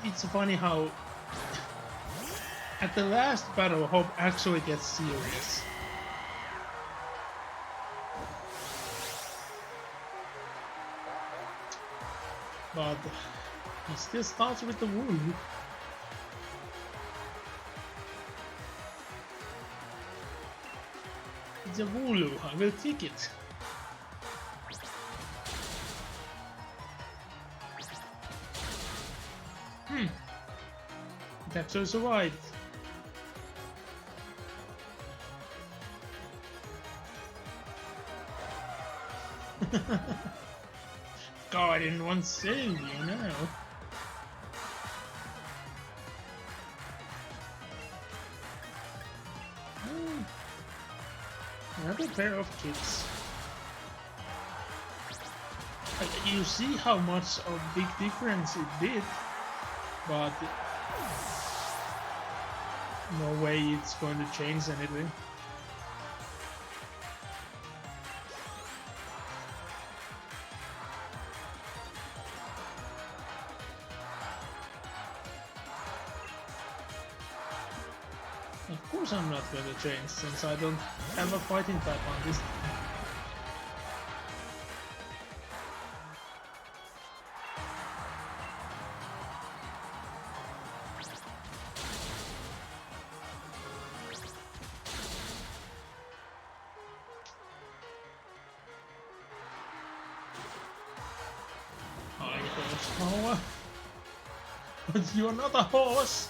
It's funny how at the last battle Hope actually gets serious. But he still starts with the woo. It's a Wooloo, I will take it. It actually survived. God, in one save, you know. Another pair of kicks. You see how much of big difference it did, but no way it's going to change anything. Of course I'm not going to change, since I don't have a fighting type on this. Horse, but you're not a horse!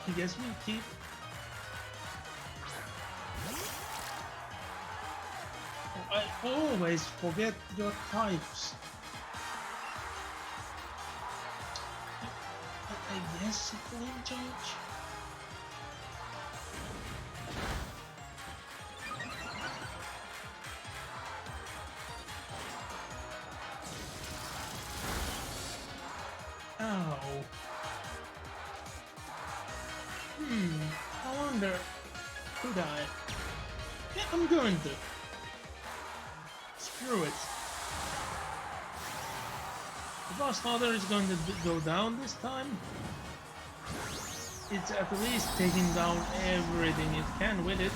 I guess we keep. I always forget your types. I guess flame charge. Ow. I wonder, could I? Yeah, I'm going to. Screw it. If our starter is going to go down this time, it's at least taking down everything it can with it.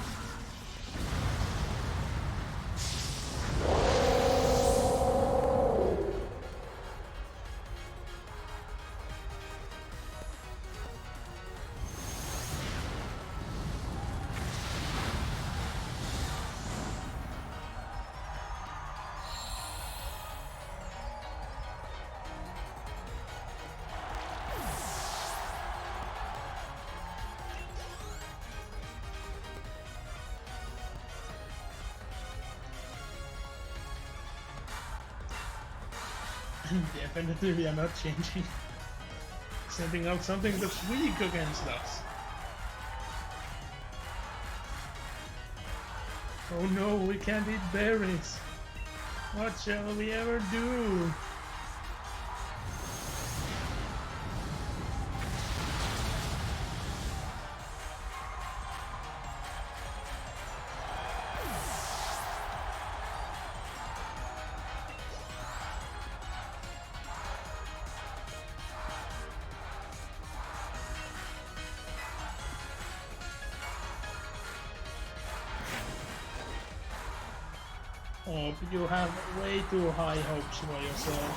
Definitely we are not changing. Sending out something that's weak against us. Oh no, we can't eat berries. What shall we ever do? Oh, you have way too high hopes for yourself.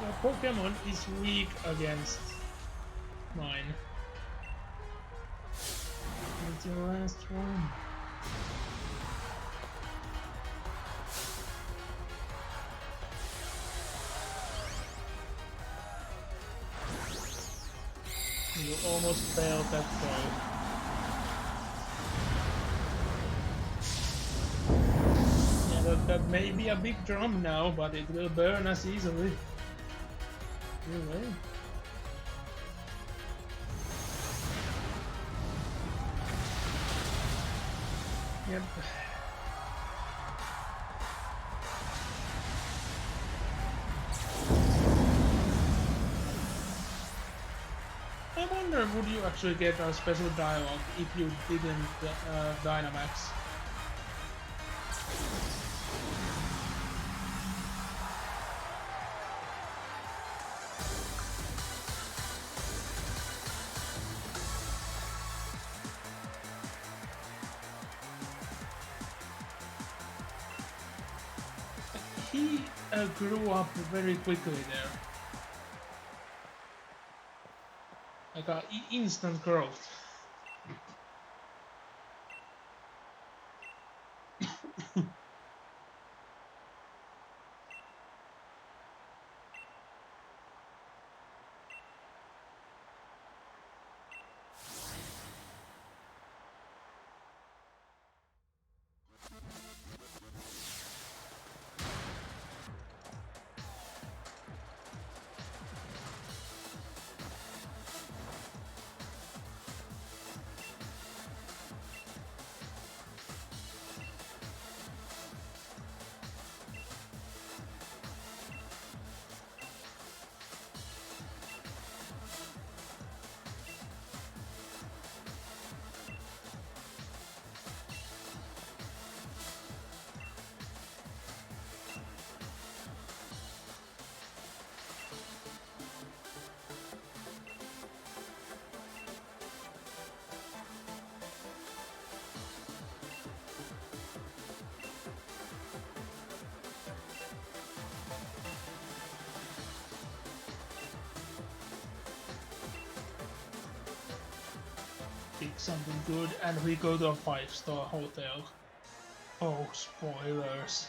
Your Pokémon is weak against mine. It's your last one. You almost failed that throw. That may be a big drum now, but it will burn us easily. Anyway. Yep. I wonder, would you actually get a special dialogue if you didn't Dynamax? He grew up very quickly there. Like a instant growth. Pick something good and we go to a 5-star hotel. Oh, spoilers.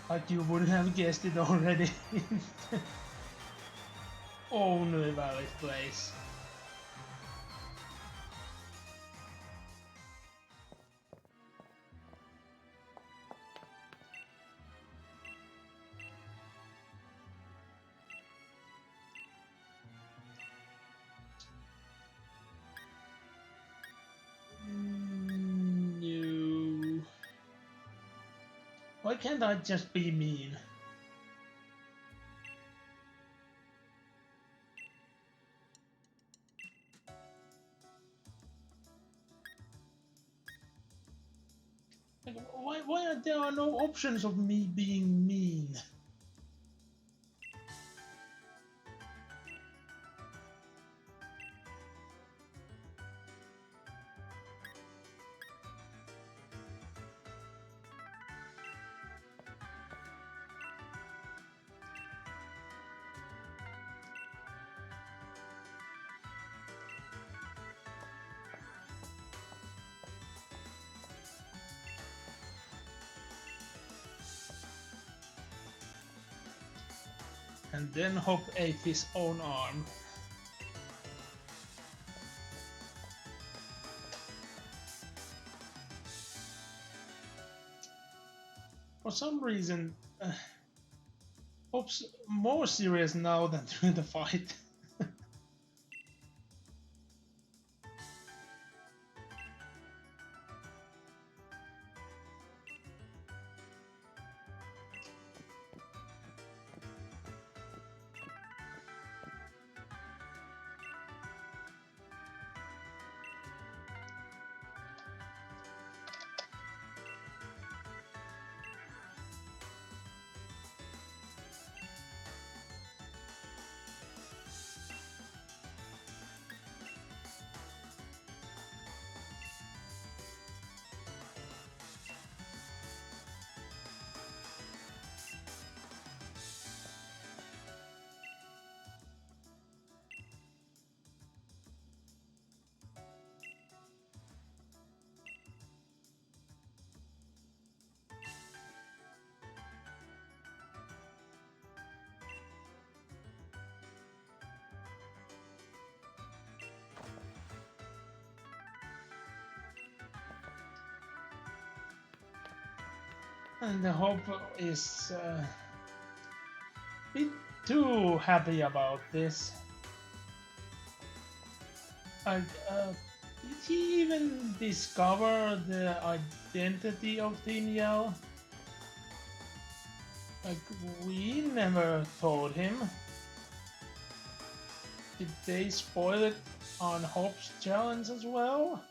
Like you would have guessed it already. Only valid place. No. Why can't I just be mean? Like, why are there no options of me being mean? And then Hop ate his own arm. For some reason, Hope's more serious now than during the fight. And the Hope is a bit too happy about this. Like, did he even discover the identity of Team Yell? Like, we never told him. Did they spoil it on Hope's challenge as well?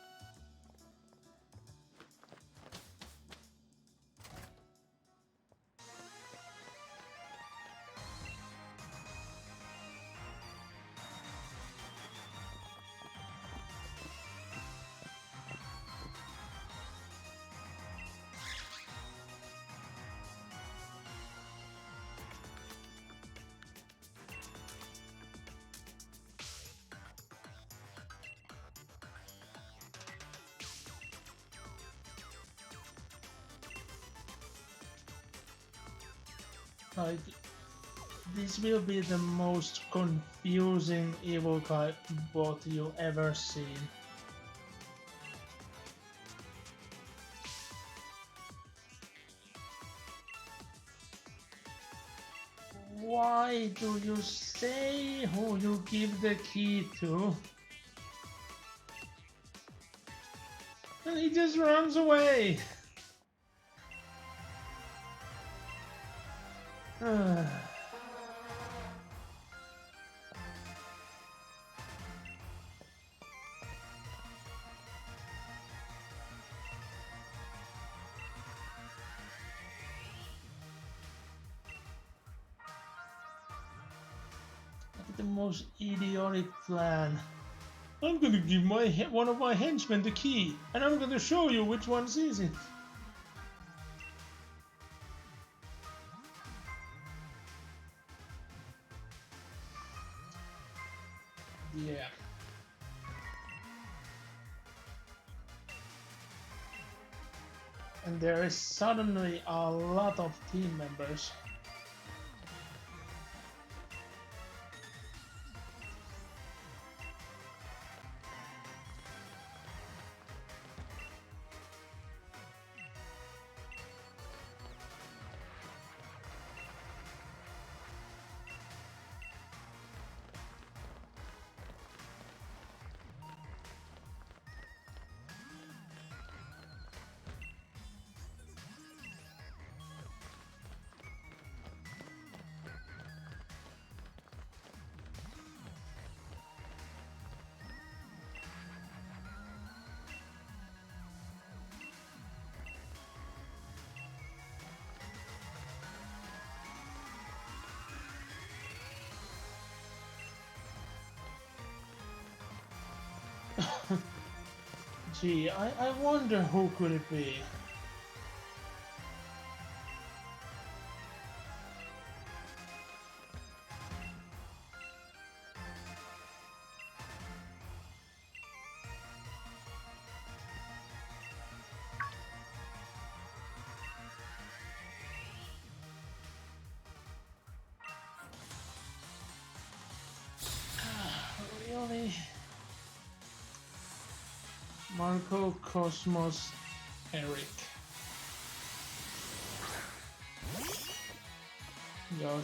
Like, this will be the most confusing evil guy bot you ever seen. Why do you say who you give the key to? And he just runs away. The most idiotic plan. I'm gonna give one of my henchmen the key, and I'm gonna show you which one sees it. Yeah. And there is suddenly a lot of team members. Gee, I wonder who could it be? Really? Marco, Cosmos, Eric. Your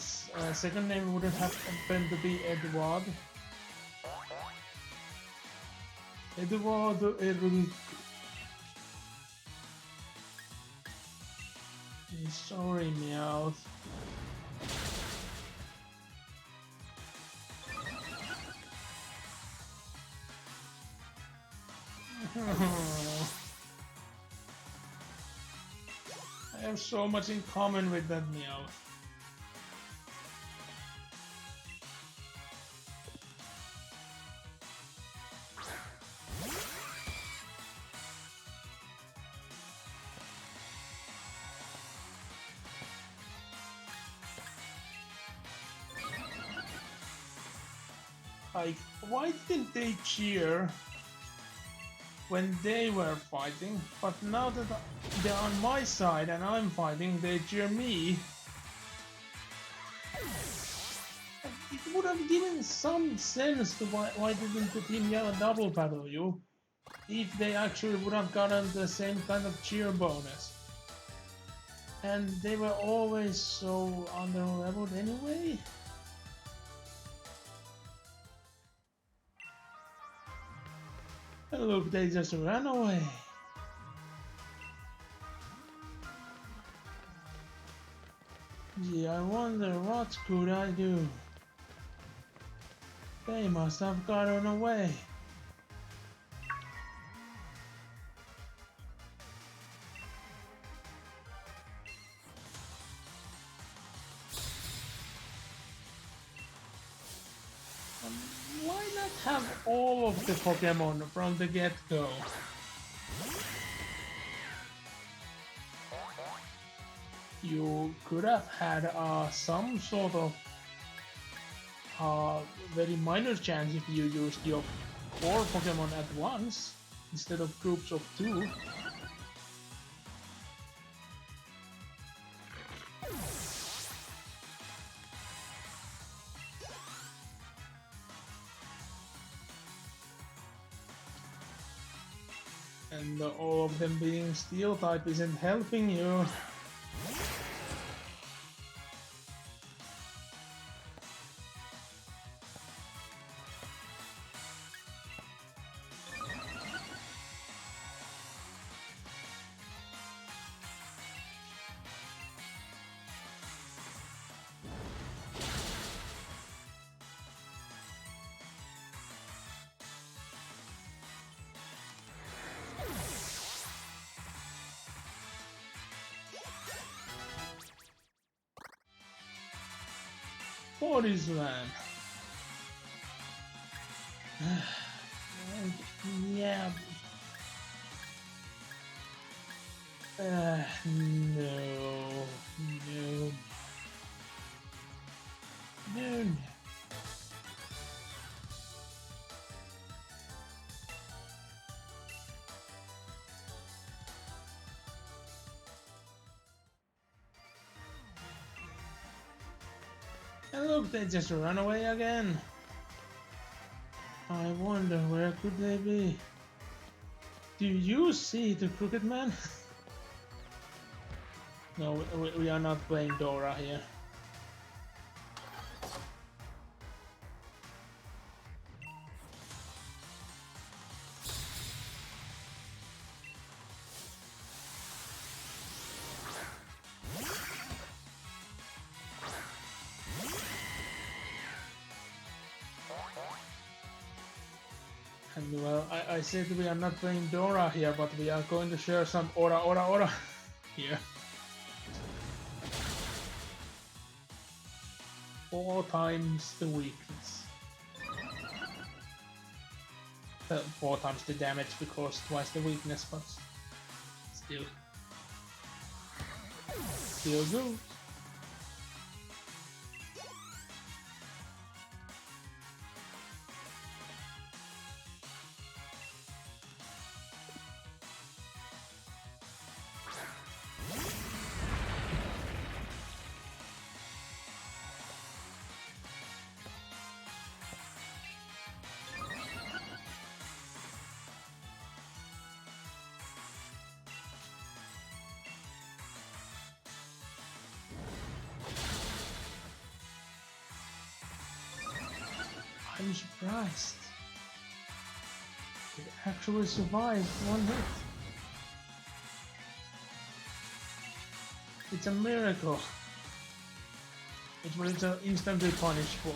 second name wouldn't happen to be Edward. Eduardo Enrique. Sorry, Meowth. I have so much in common with that Meowth. Like, why didn't they cheer when they were fighting? But now that they're on my side and I'm fighting, they cheer me. It would have given some sense to why didn't the Team Yellow double battle you if they actually would have gotten the same kind of cheer bonus. And they were always so under-leveled anyway. And look, they just ran away. Gee, I wonder what could I do? They must have gotten away. Why not have all of the Pokémon from the get-go? You could have had some sort of very minor chance if you used your 4 Pokémon at once instead of groups of 2. And all of them being Steel type isn't helping you. Body slam. Yeah. No. And look, they just ran away again. I wonder where could they be? Do you see the Crooked Man? No, we are not playing Dora here. And well, I said we are not playing Dora here, but we are going to share some Ora here. 4 times the weakness. 4 times the damage because twice the weakness, but still. Still good. I'm surprised. It actually survived one hit. It's a miracle. It was instantly punished for.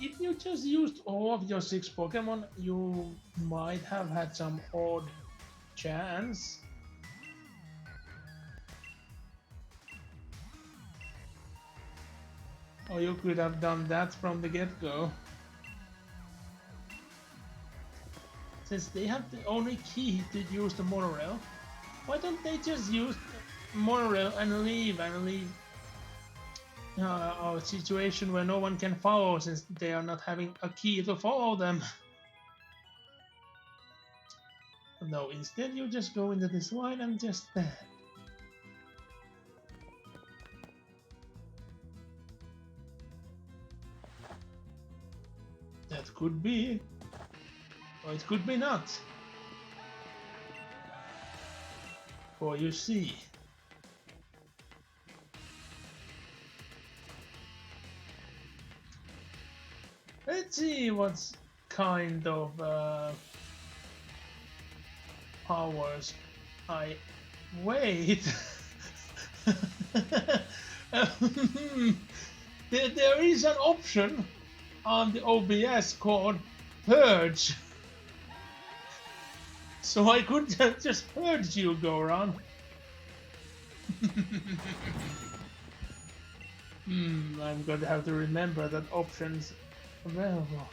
If you just used all of your 6 Pokemon, you might have had some odd chance. Or you could have done that from the get-go. Since they have the only key to use the monorail, why don't they just use the monorail and leave a situation where no one can follow since they are not having a key to follow them? No, instead you just go into this line and just stand. That could be, or it could be not. For you see, let's see what kind of powers I wait. There is an option on the OBS called Purge. So I could just purge you, go around. I'm going to have to remember that option's available.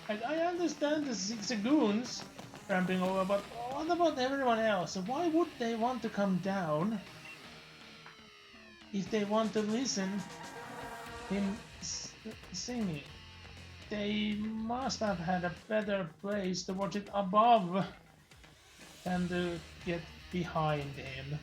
I understand the Zigzagoons ramping over, but what about everyone else? Why would they want to come down if they want to listen him singing? They must have had a better place to watch it above than to get behind him.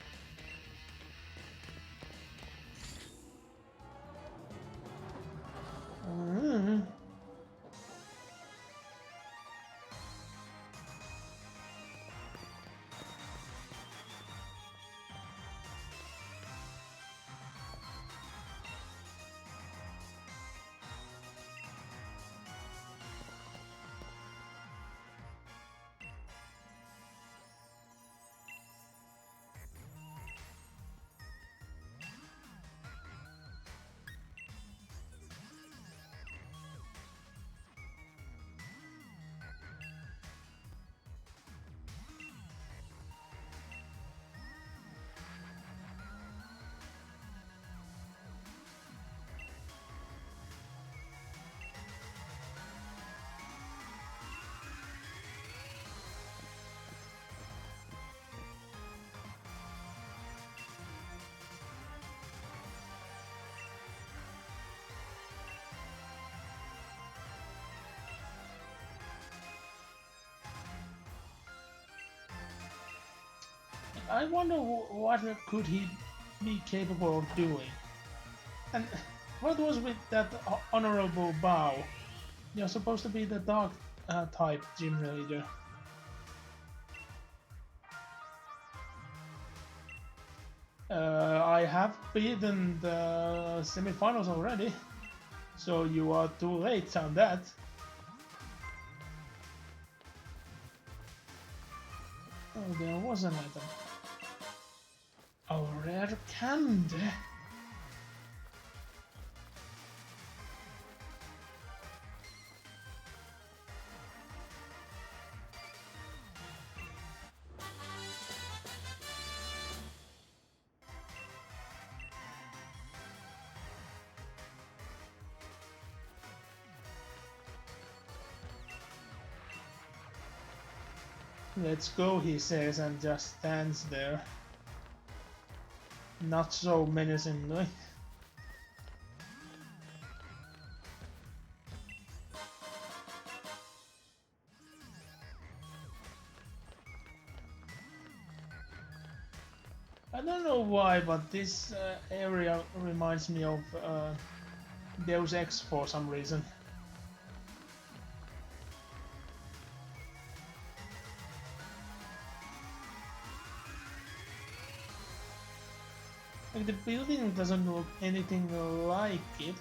I wonder what could he be capable of doing. And what was with that honorable bow? You're supposed to be the dark type gym leader. I have beaten the semifinals already, so you are too late on that. Oh, there was an item. A rare candy. Let's go, he says, and just stands there. Not so menacingly. I don't know why, but this area reminds me of Deus Ex for some reason. Like the building doesn't look anything like it,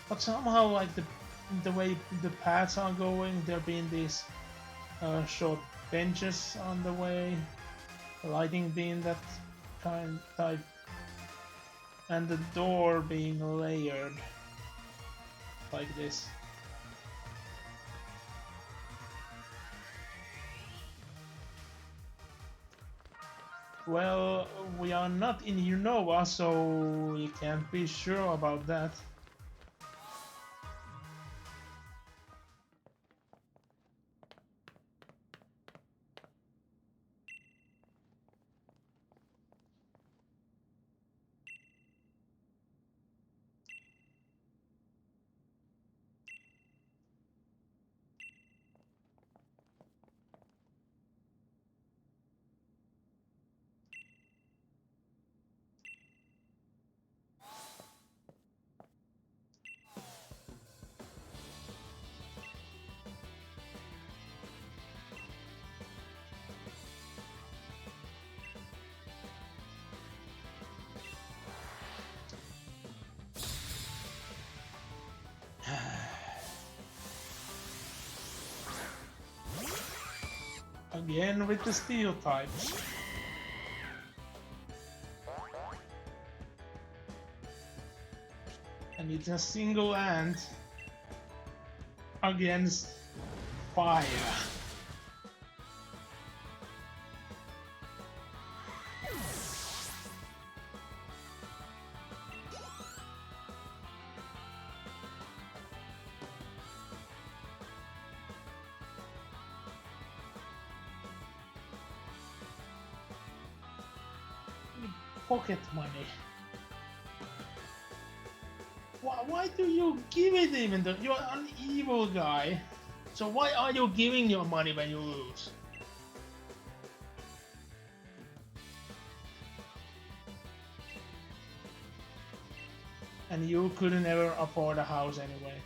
but somehow like the way the paths are going, there being these short benches on the way, lighting being that kind type, and the door being layered like this. Well, we are not in Unova, so we can't be sure about that. Again with the steel types. And it's a single ant against fire. Pocket money. Why do you give it even though you're an evil guy? So why are you giving your money when you lose? And you couldn't ever afford a house anyway.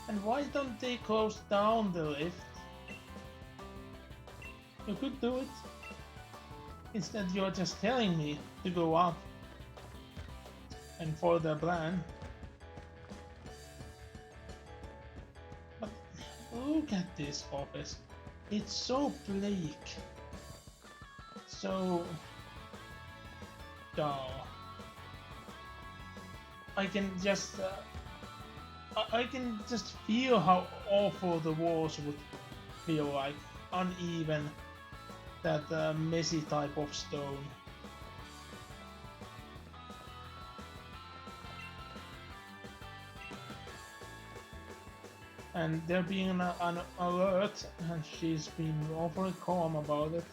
And why don't they close down the lift? You could do it. Instead you're just telling me to go up and follow the plan. But look at this office. It's so bleak. So dull. I can just feel how awful the walls would feel like, uneven, that messy type of stone. And there being an alert, and she's been awfully calm about it.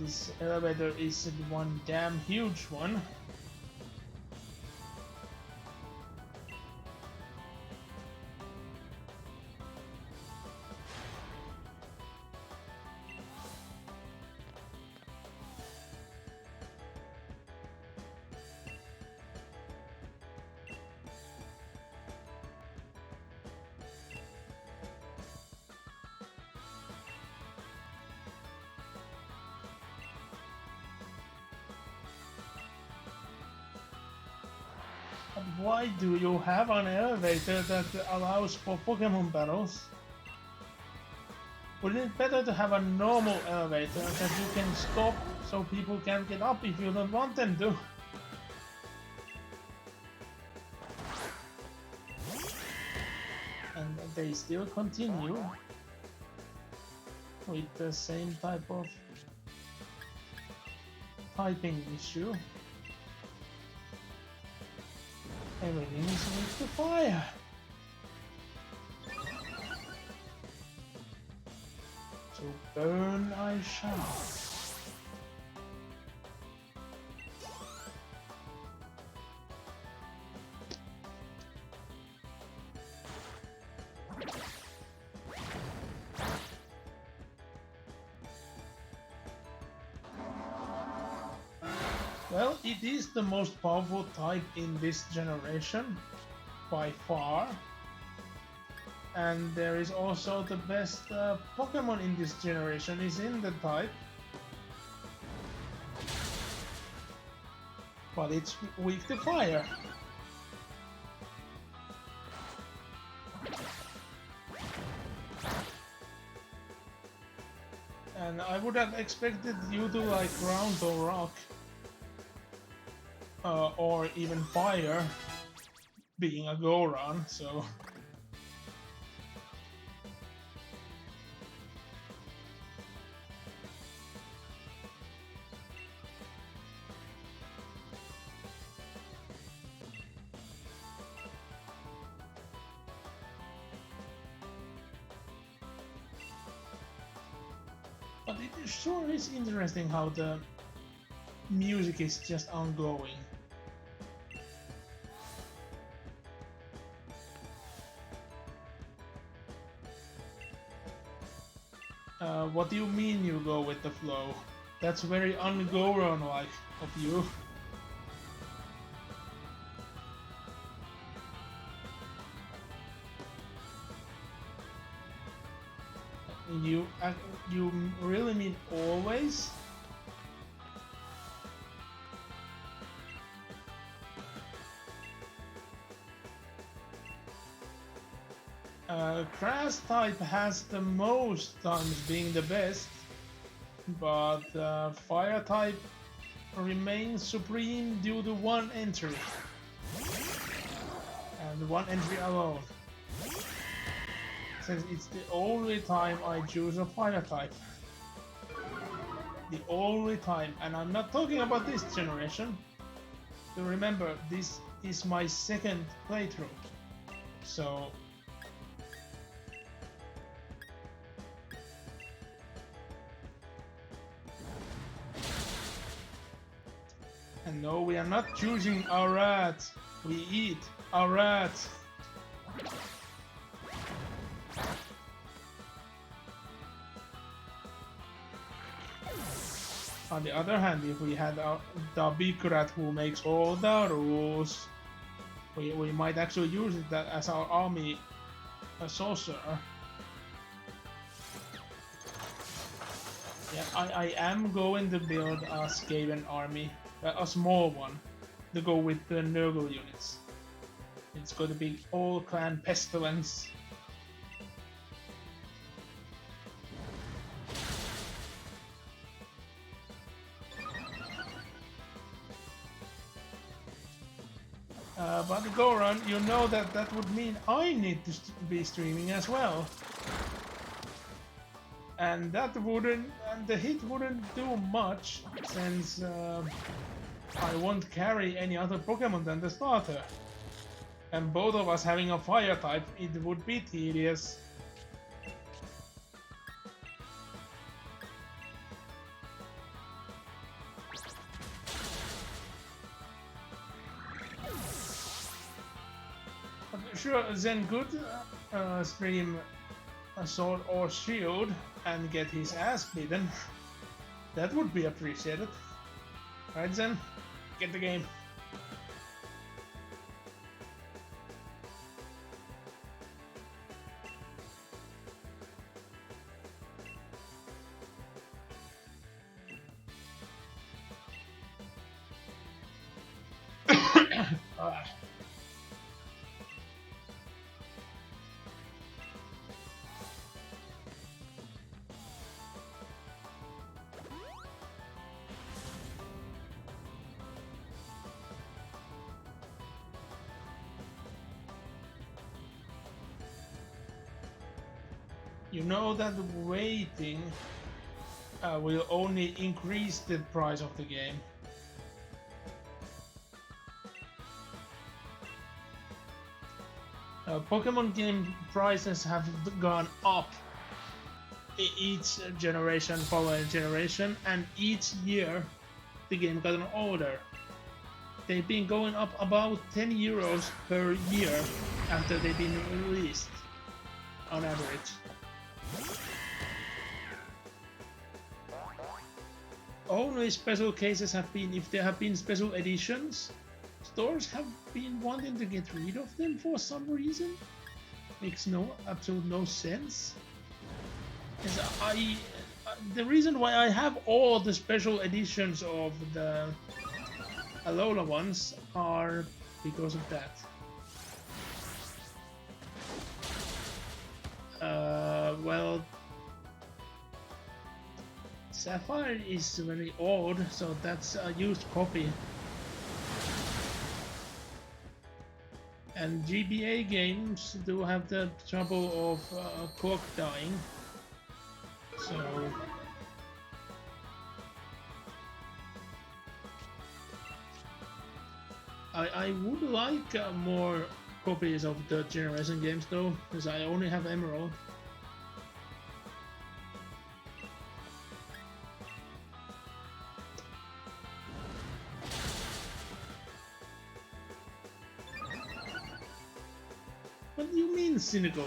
This elevator is one damn huge one. Why do you have an elevator that allows for Pokémon battles? Wouldn't it better to have a normal elevator that you can stop so people can't get up if you don't want them to? And they still continue. with the same type of typing issue. Everything is with the fire. So burn I shall. Well, it is the most powerful type in this generation, by far. And there is also the best Pokémon in this generation is in the type. But it's weak to fire. And I would have expected you to like ground or rock. Or even fire, being a Goron, so... But it sure is interesting how the music is just ongoing. What do you mean you go with the flow? That's very un-Goron-like of you. You really mean always? Grass type has the most times being the best, but fire type remains supreme due to one entry. And one entry alone. Since it's the only time I choose a fire type. The only time, and I'm not talking about this generation. So remember, this is my second playthrough. So... And no, we are not choosing our rats. We eat our rats. On the other hand, if we had the big rat who makes all the rules, we might actually use that as our army sorcerer. Yeah, I am going to build a Skaven army. A small one to go with the Nurgle units. It's going to be all clan pestilence. But Goron, you know that would mean I need to be streaming as well. And that wouldn't, and the hit wouldn't do much, since I won't carry any other Pokemon than the starter. And both of us having a fire type, it would be tedious. But sure, Zen could stream a sword or shield and get his ass beaten. That would be appreciated. Right, Zen? Get the game. You know that waiting will only increase the price of the game. Pokemon game prices have gone up each generation following generation, and each year the game got older. They've been going up about 10 euros per year after they've been released, on average. Only special cases have been if there have been special editions. Stores have been wanting to get rid of them for some reason. Makes absolute no sense. The reason why I have all the special editions of the Alola ones are because of that. Well, Sapphire is very old, so that's a used copy. And GBA games do have the trouble of clock dying. So I would like more copies of the generation games though, because I only have Emerald. What do you mean cynical?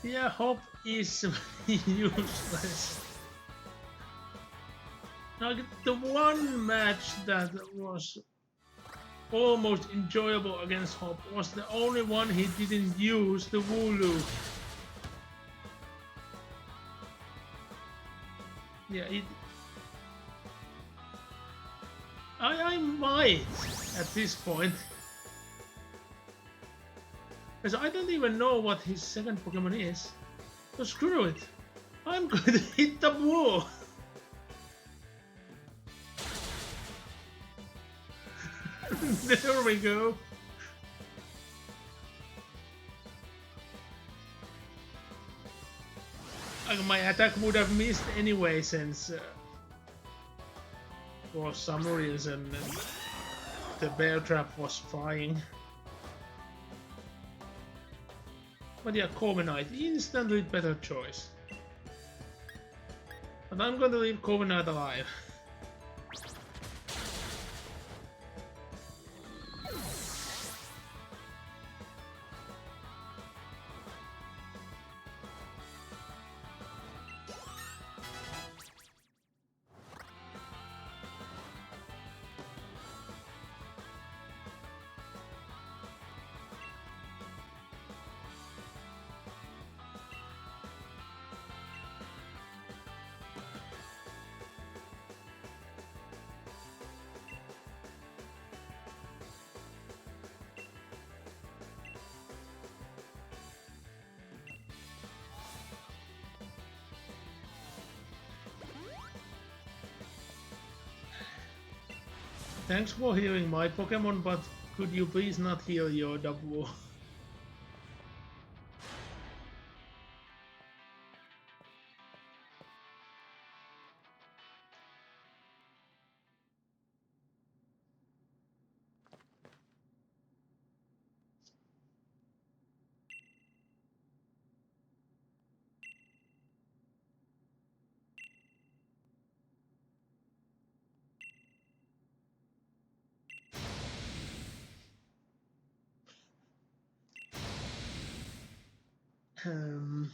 Yeah, Hop is useless. Like, the one match that was almost enjoyable against Hop was the only one he didn't use the Wooloo. Yeah, I might at this point. Because I don't even know what his second Pokemon is. So screw it. I'm going to hit the wall. There we go. My attack would have missed anyway since for some reason the bear trap was flying. But yeah, Corviknight, instantly better choice. But I'm going to leave Corviknight alive. Thanks for healing my Pokemon, but could you please not heal your double? Um,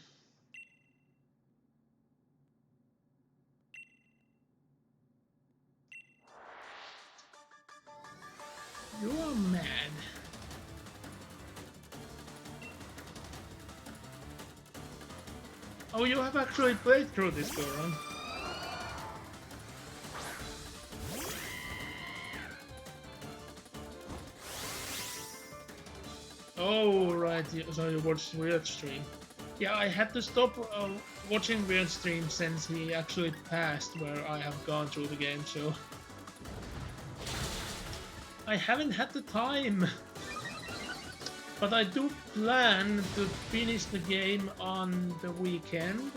You are mad. Oh, you have actually played through this Goron. Oh, right. So you watched Weird Stream. Yeah, I had to stop watching Weird Stream since he actually passed where I have gone through the game, so... I haven't had the time! But I do plan to finish the game on the weekend.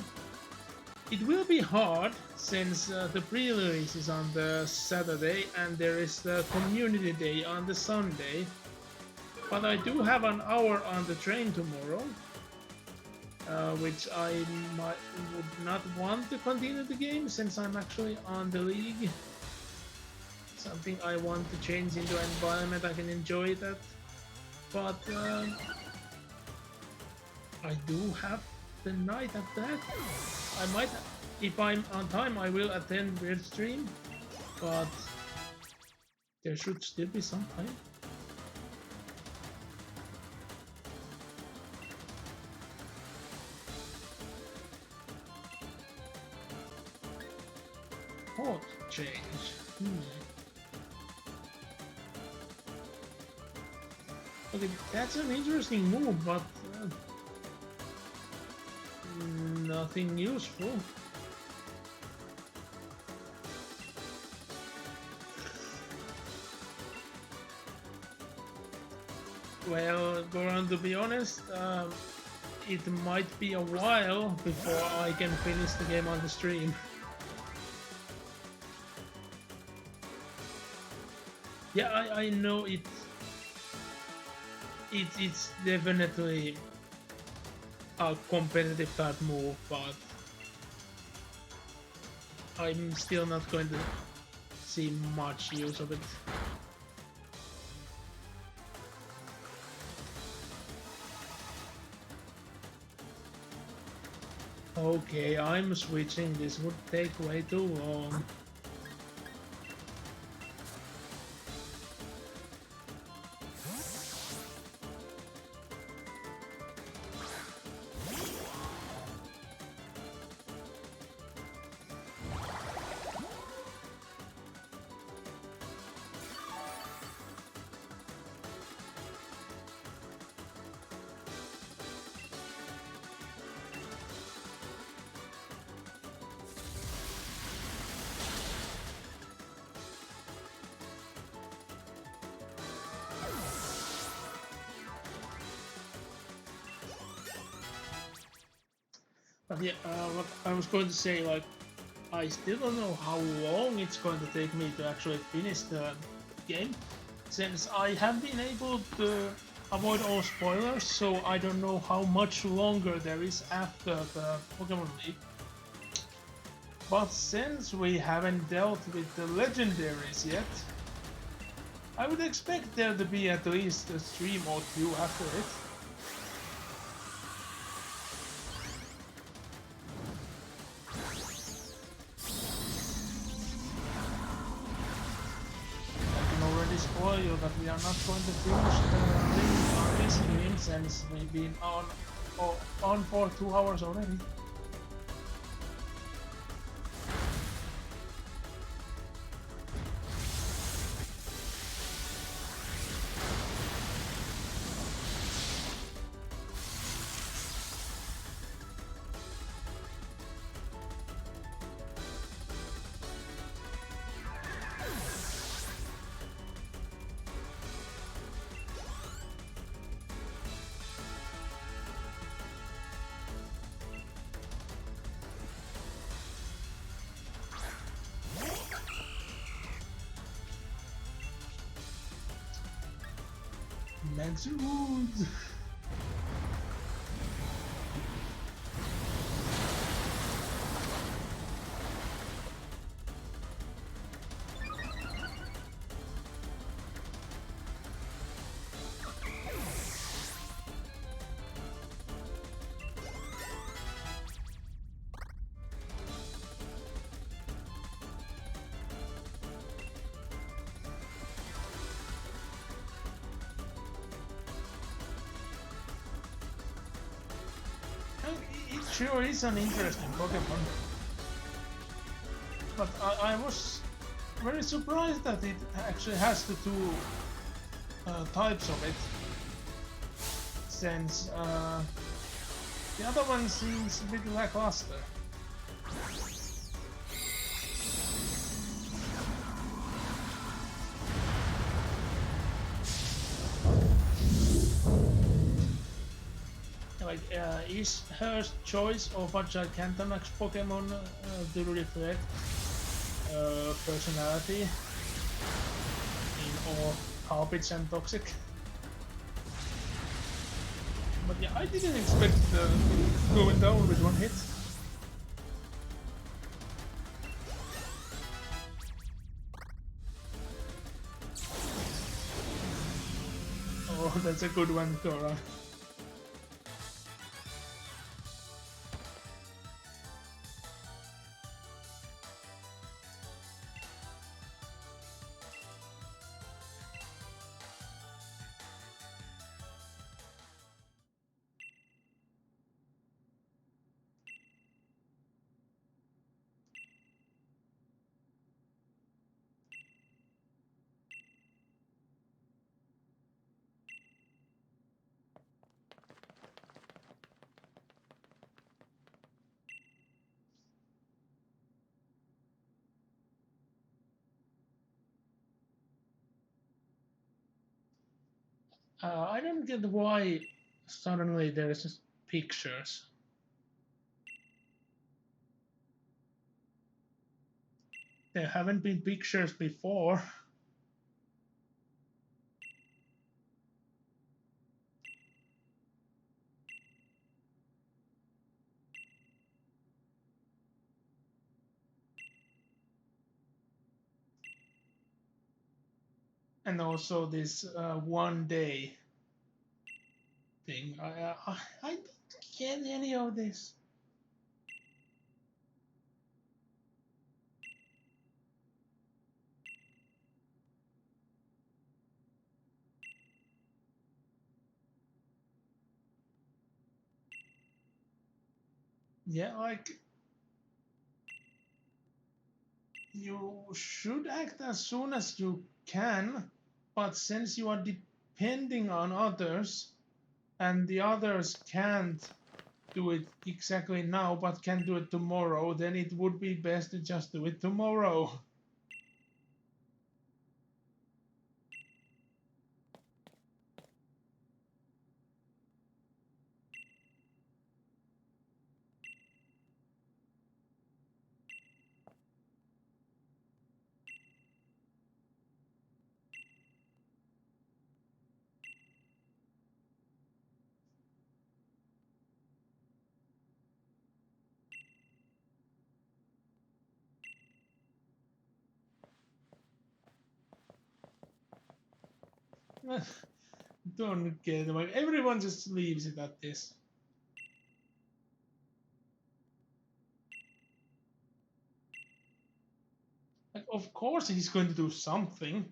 It will be hard since the pre-release is on the Saturday and there is the community day on the Sunday. But I do have an hour on the train tomorrow, which I would not want to continue the game since I'm actually on the league. Something I want to change into an environment I can enjoy that. But I do have the night at that. I might, if I'm on time, I will attend Weird Stream, but there should still be some time. Hot change. Okay, that's an interesting move, but nothing useful. Well, Goran, to be honest, it might be a while before I can finish the game on the stream. Yeah, I know it's definitely a competitive type move, but I'm still not going to see much use of it. Okay, I'm switching. This would take way too long. But yeah, what I was going to say, like, I still don't know how long it's going to take me to actually finish the game, since I have been able to avoid all spoilers, so I don't know how much longer there is after the Pokémon League. But since we haven't dealt with the legendaries yet, I would expect there to be at least a stream or two after it. Spoil you that we are not going to finish the link on this game since we've been on for 2 hours already. Max Woods! sure is an interesting Pokemon, but I was very surprised that it actually has the two types of it, since the other one seems a bit lackluster. Like, is her choice of a Gigantamax Pokemon to reflect personality in all garbage and toxic? But yeah, I didn't expect going down with one hit. Oh, that's a good one, Cora. I don't get why suddenly there's pictures. There haven't been pictures before. And also this 1 day thing. I don't get any of this. Yeah, like, you should act as soon as you can, but since you are depending on others and the others can't do it exactly now but can do it tomorrow, then it would be best to just do it tomorrow. Don't get it. Like, everyone just leaves it at this. Like, of course he's going to do something.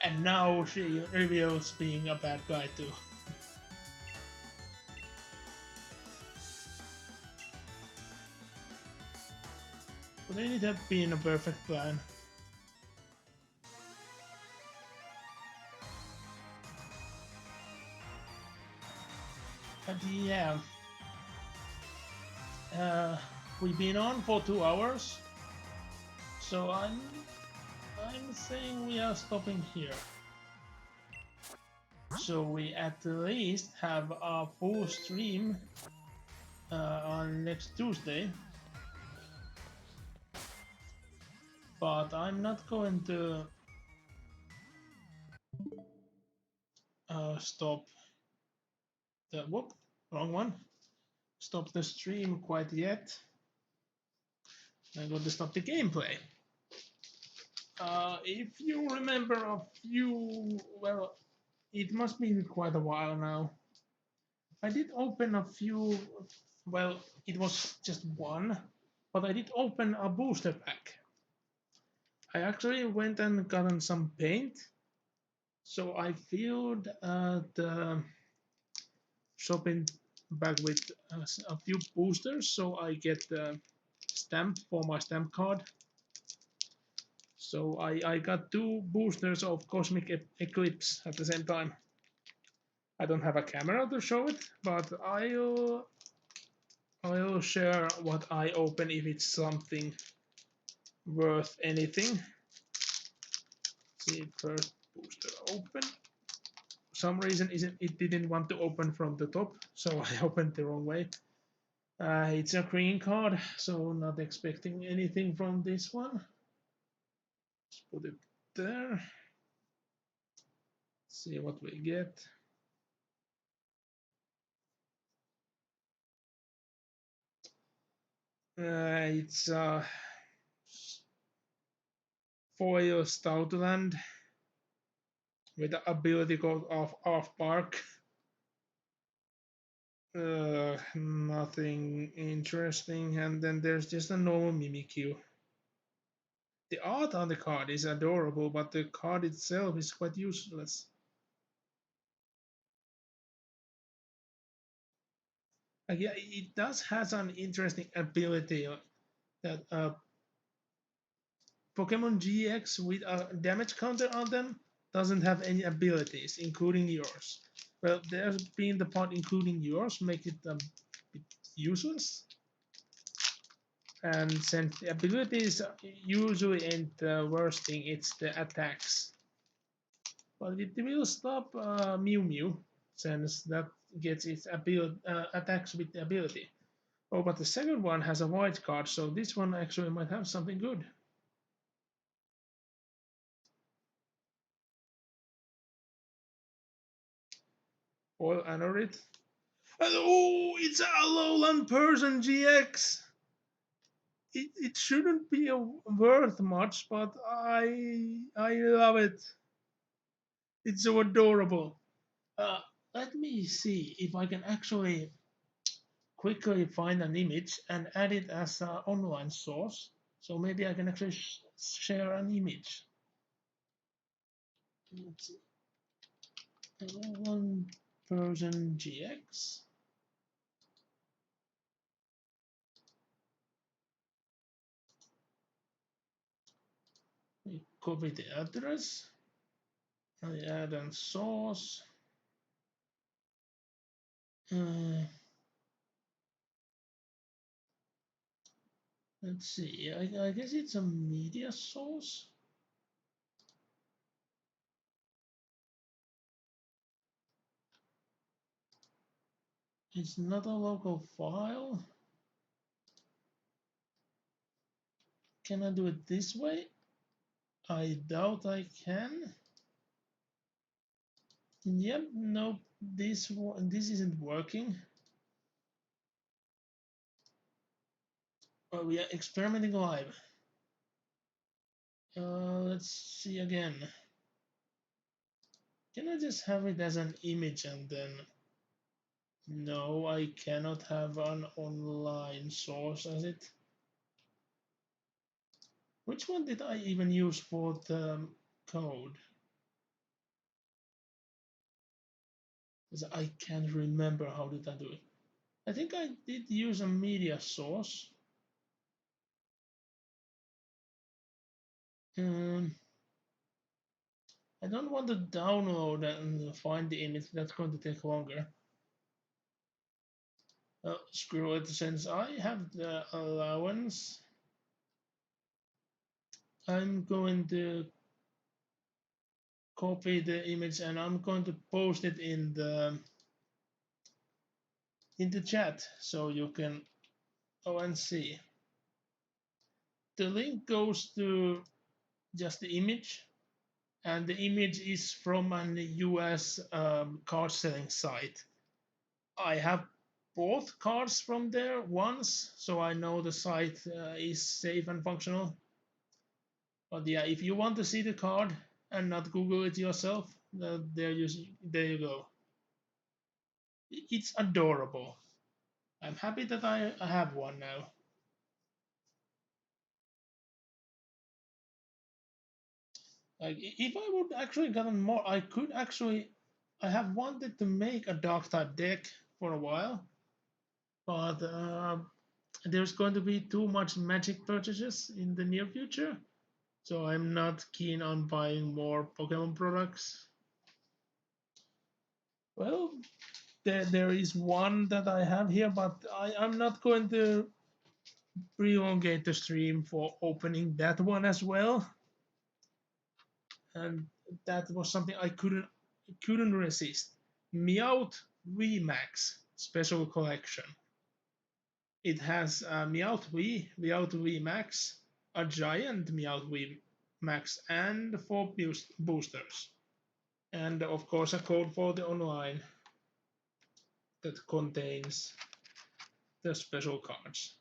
And now she reveals being a bad guy too. Would it have been a perfect plan? But yeah, we've been on for 2 hours. So I'm saying we are stopping here. So we at least have a full stream on next Tuesday. But I'm not going to stop the whoop, wrong one. Stop the stream quite yet. I'm going to stop the gameplay. If you remember a few, well, it must be quite a while now. I did open a few, well, it was just one, but I did open a booster pack. I actually went and gotten some paint, so I filled the shopping bag with a few boosters, so I get the stamp for my stamp card. So I got two boosters of Cosmic Eclipse at the same time. I don't have a camera to show it, but I'll share what I open if it's something worth anything. See, first booster open. For some reason it didn't want to open from the top, so I opened the wrong way. It's a green card, so not expecting anything from this one. Just put it there. See what we get. It's foil Stoutland with the ability called off bark. Nothing interesting, and then there's just a normal Mimikyu. The art on the card is adorable, but the card itself is quite useless. Yeah, it does has an interesting ability that Pokemon GX with a damage counter on them doesn't have any abilities, including yours. Well, there's been the part including yours make it a bit useless. And since the abilities usually ain't the worst thing, it's the attacks. But it will stop Mew Mew, since that gets its attacks with the ability. Oh, but the second one has a white card, so this one actually might have something good. Oil Anorit. And, oh, it's a Alolan Person GX! It shouldn't be worth much, but I love it. It's so adorable. Uh, Let me see if I can actually quickly find an image and add it as an online source. So maybe I can actually share an image. Let's see. One person GX. We copy the address. I add a source. Let's see. I guess it's a media source. It's not a local file. Can I do it this way? I doubt I can. Yep, nope. This isn't working. Oh, we are experimenting live. Let's see again. Can I just have it as an image and then? No, I cannot have an online source as it. Which one did I even use for the code? Because I can't remember how did I do it. I think I did use a media source. Um, I don't want to download and find the image. That's going to take longer. Screw it, since I have the allowance. I'm going to copy the image and I'm going to post it in the chat so you can go and see. The link goes to just the image, and the image is from an US card selling site. I have bought cards from there once, so I know the site is safe and functional. But yeah, if you want to see the card and not Google it yourself, there you go. It's adorable. I'm happy that I have one now. Like if I would actually gotten more, I could actually. I have wanted to make a dark type deck for a while, but there's going to be too much magic purchases in the near future, so I'm not keen on buying more Pokemon products. Well, there is one that I have here, but I'm not going to prolongate the stream for opening that one as well. And that was something I couldn't resist. Meowth VMAX Special Collection. It has Meowth V, Meowth VMAX, a giant Meowth VMAX, and four boosters. And of course, a code for the online that contains the special cards.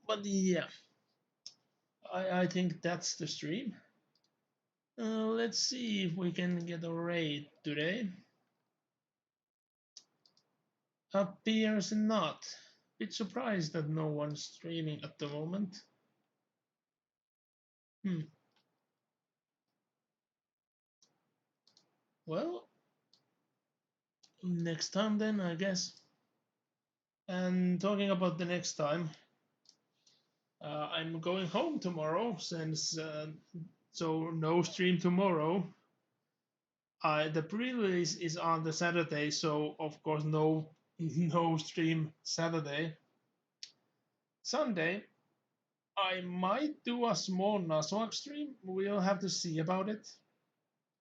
But yeah, I think that's the stream. Let's see if we can get a raid today. Appears not. Bit surprised that no one's streaming at the moment. Hmm. Well, next time then, I guess. And talking about the next time, I'm going home tomorrow since so no stream tomorrow. The pre-release is on the Saturday, so of course no no stream Saturday. Sunday, I might do a small Nuzlocke stream. We'll have to see about it.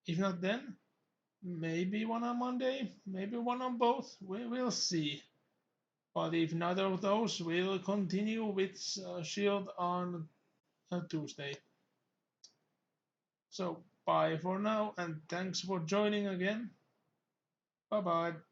If not then, maybe one on Monday, maybe one on both. We'll see. But if neither of those, we'll continue with Shield on Tuesday. So bye for now, and thanks for joining again. Bye bye.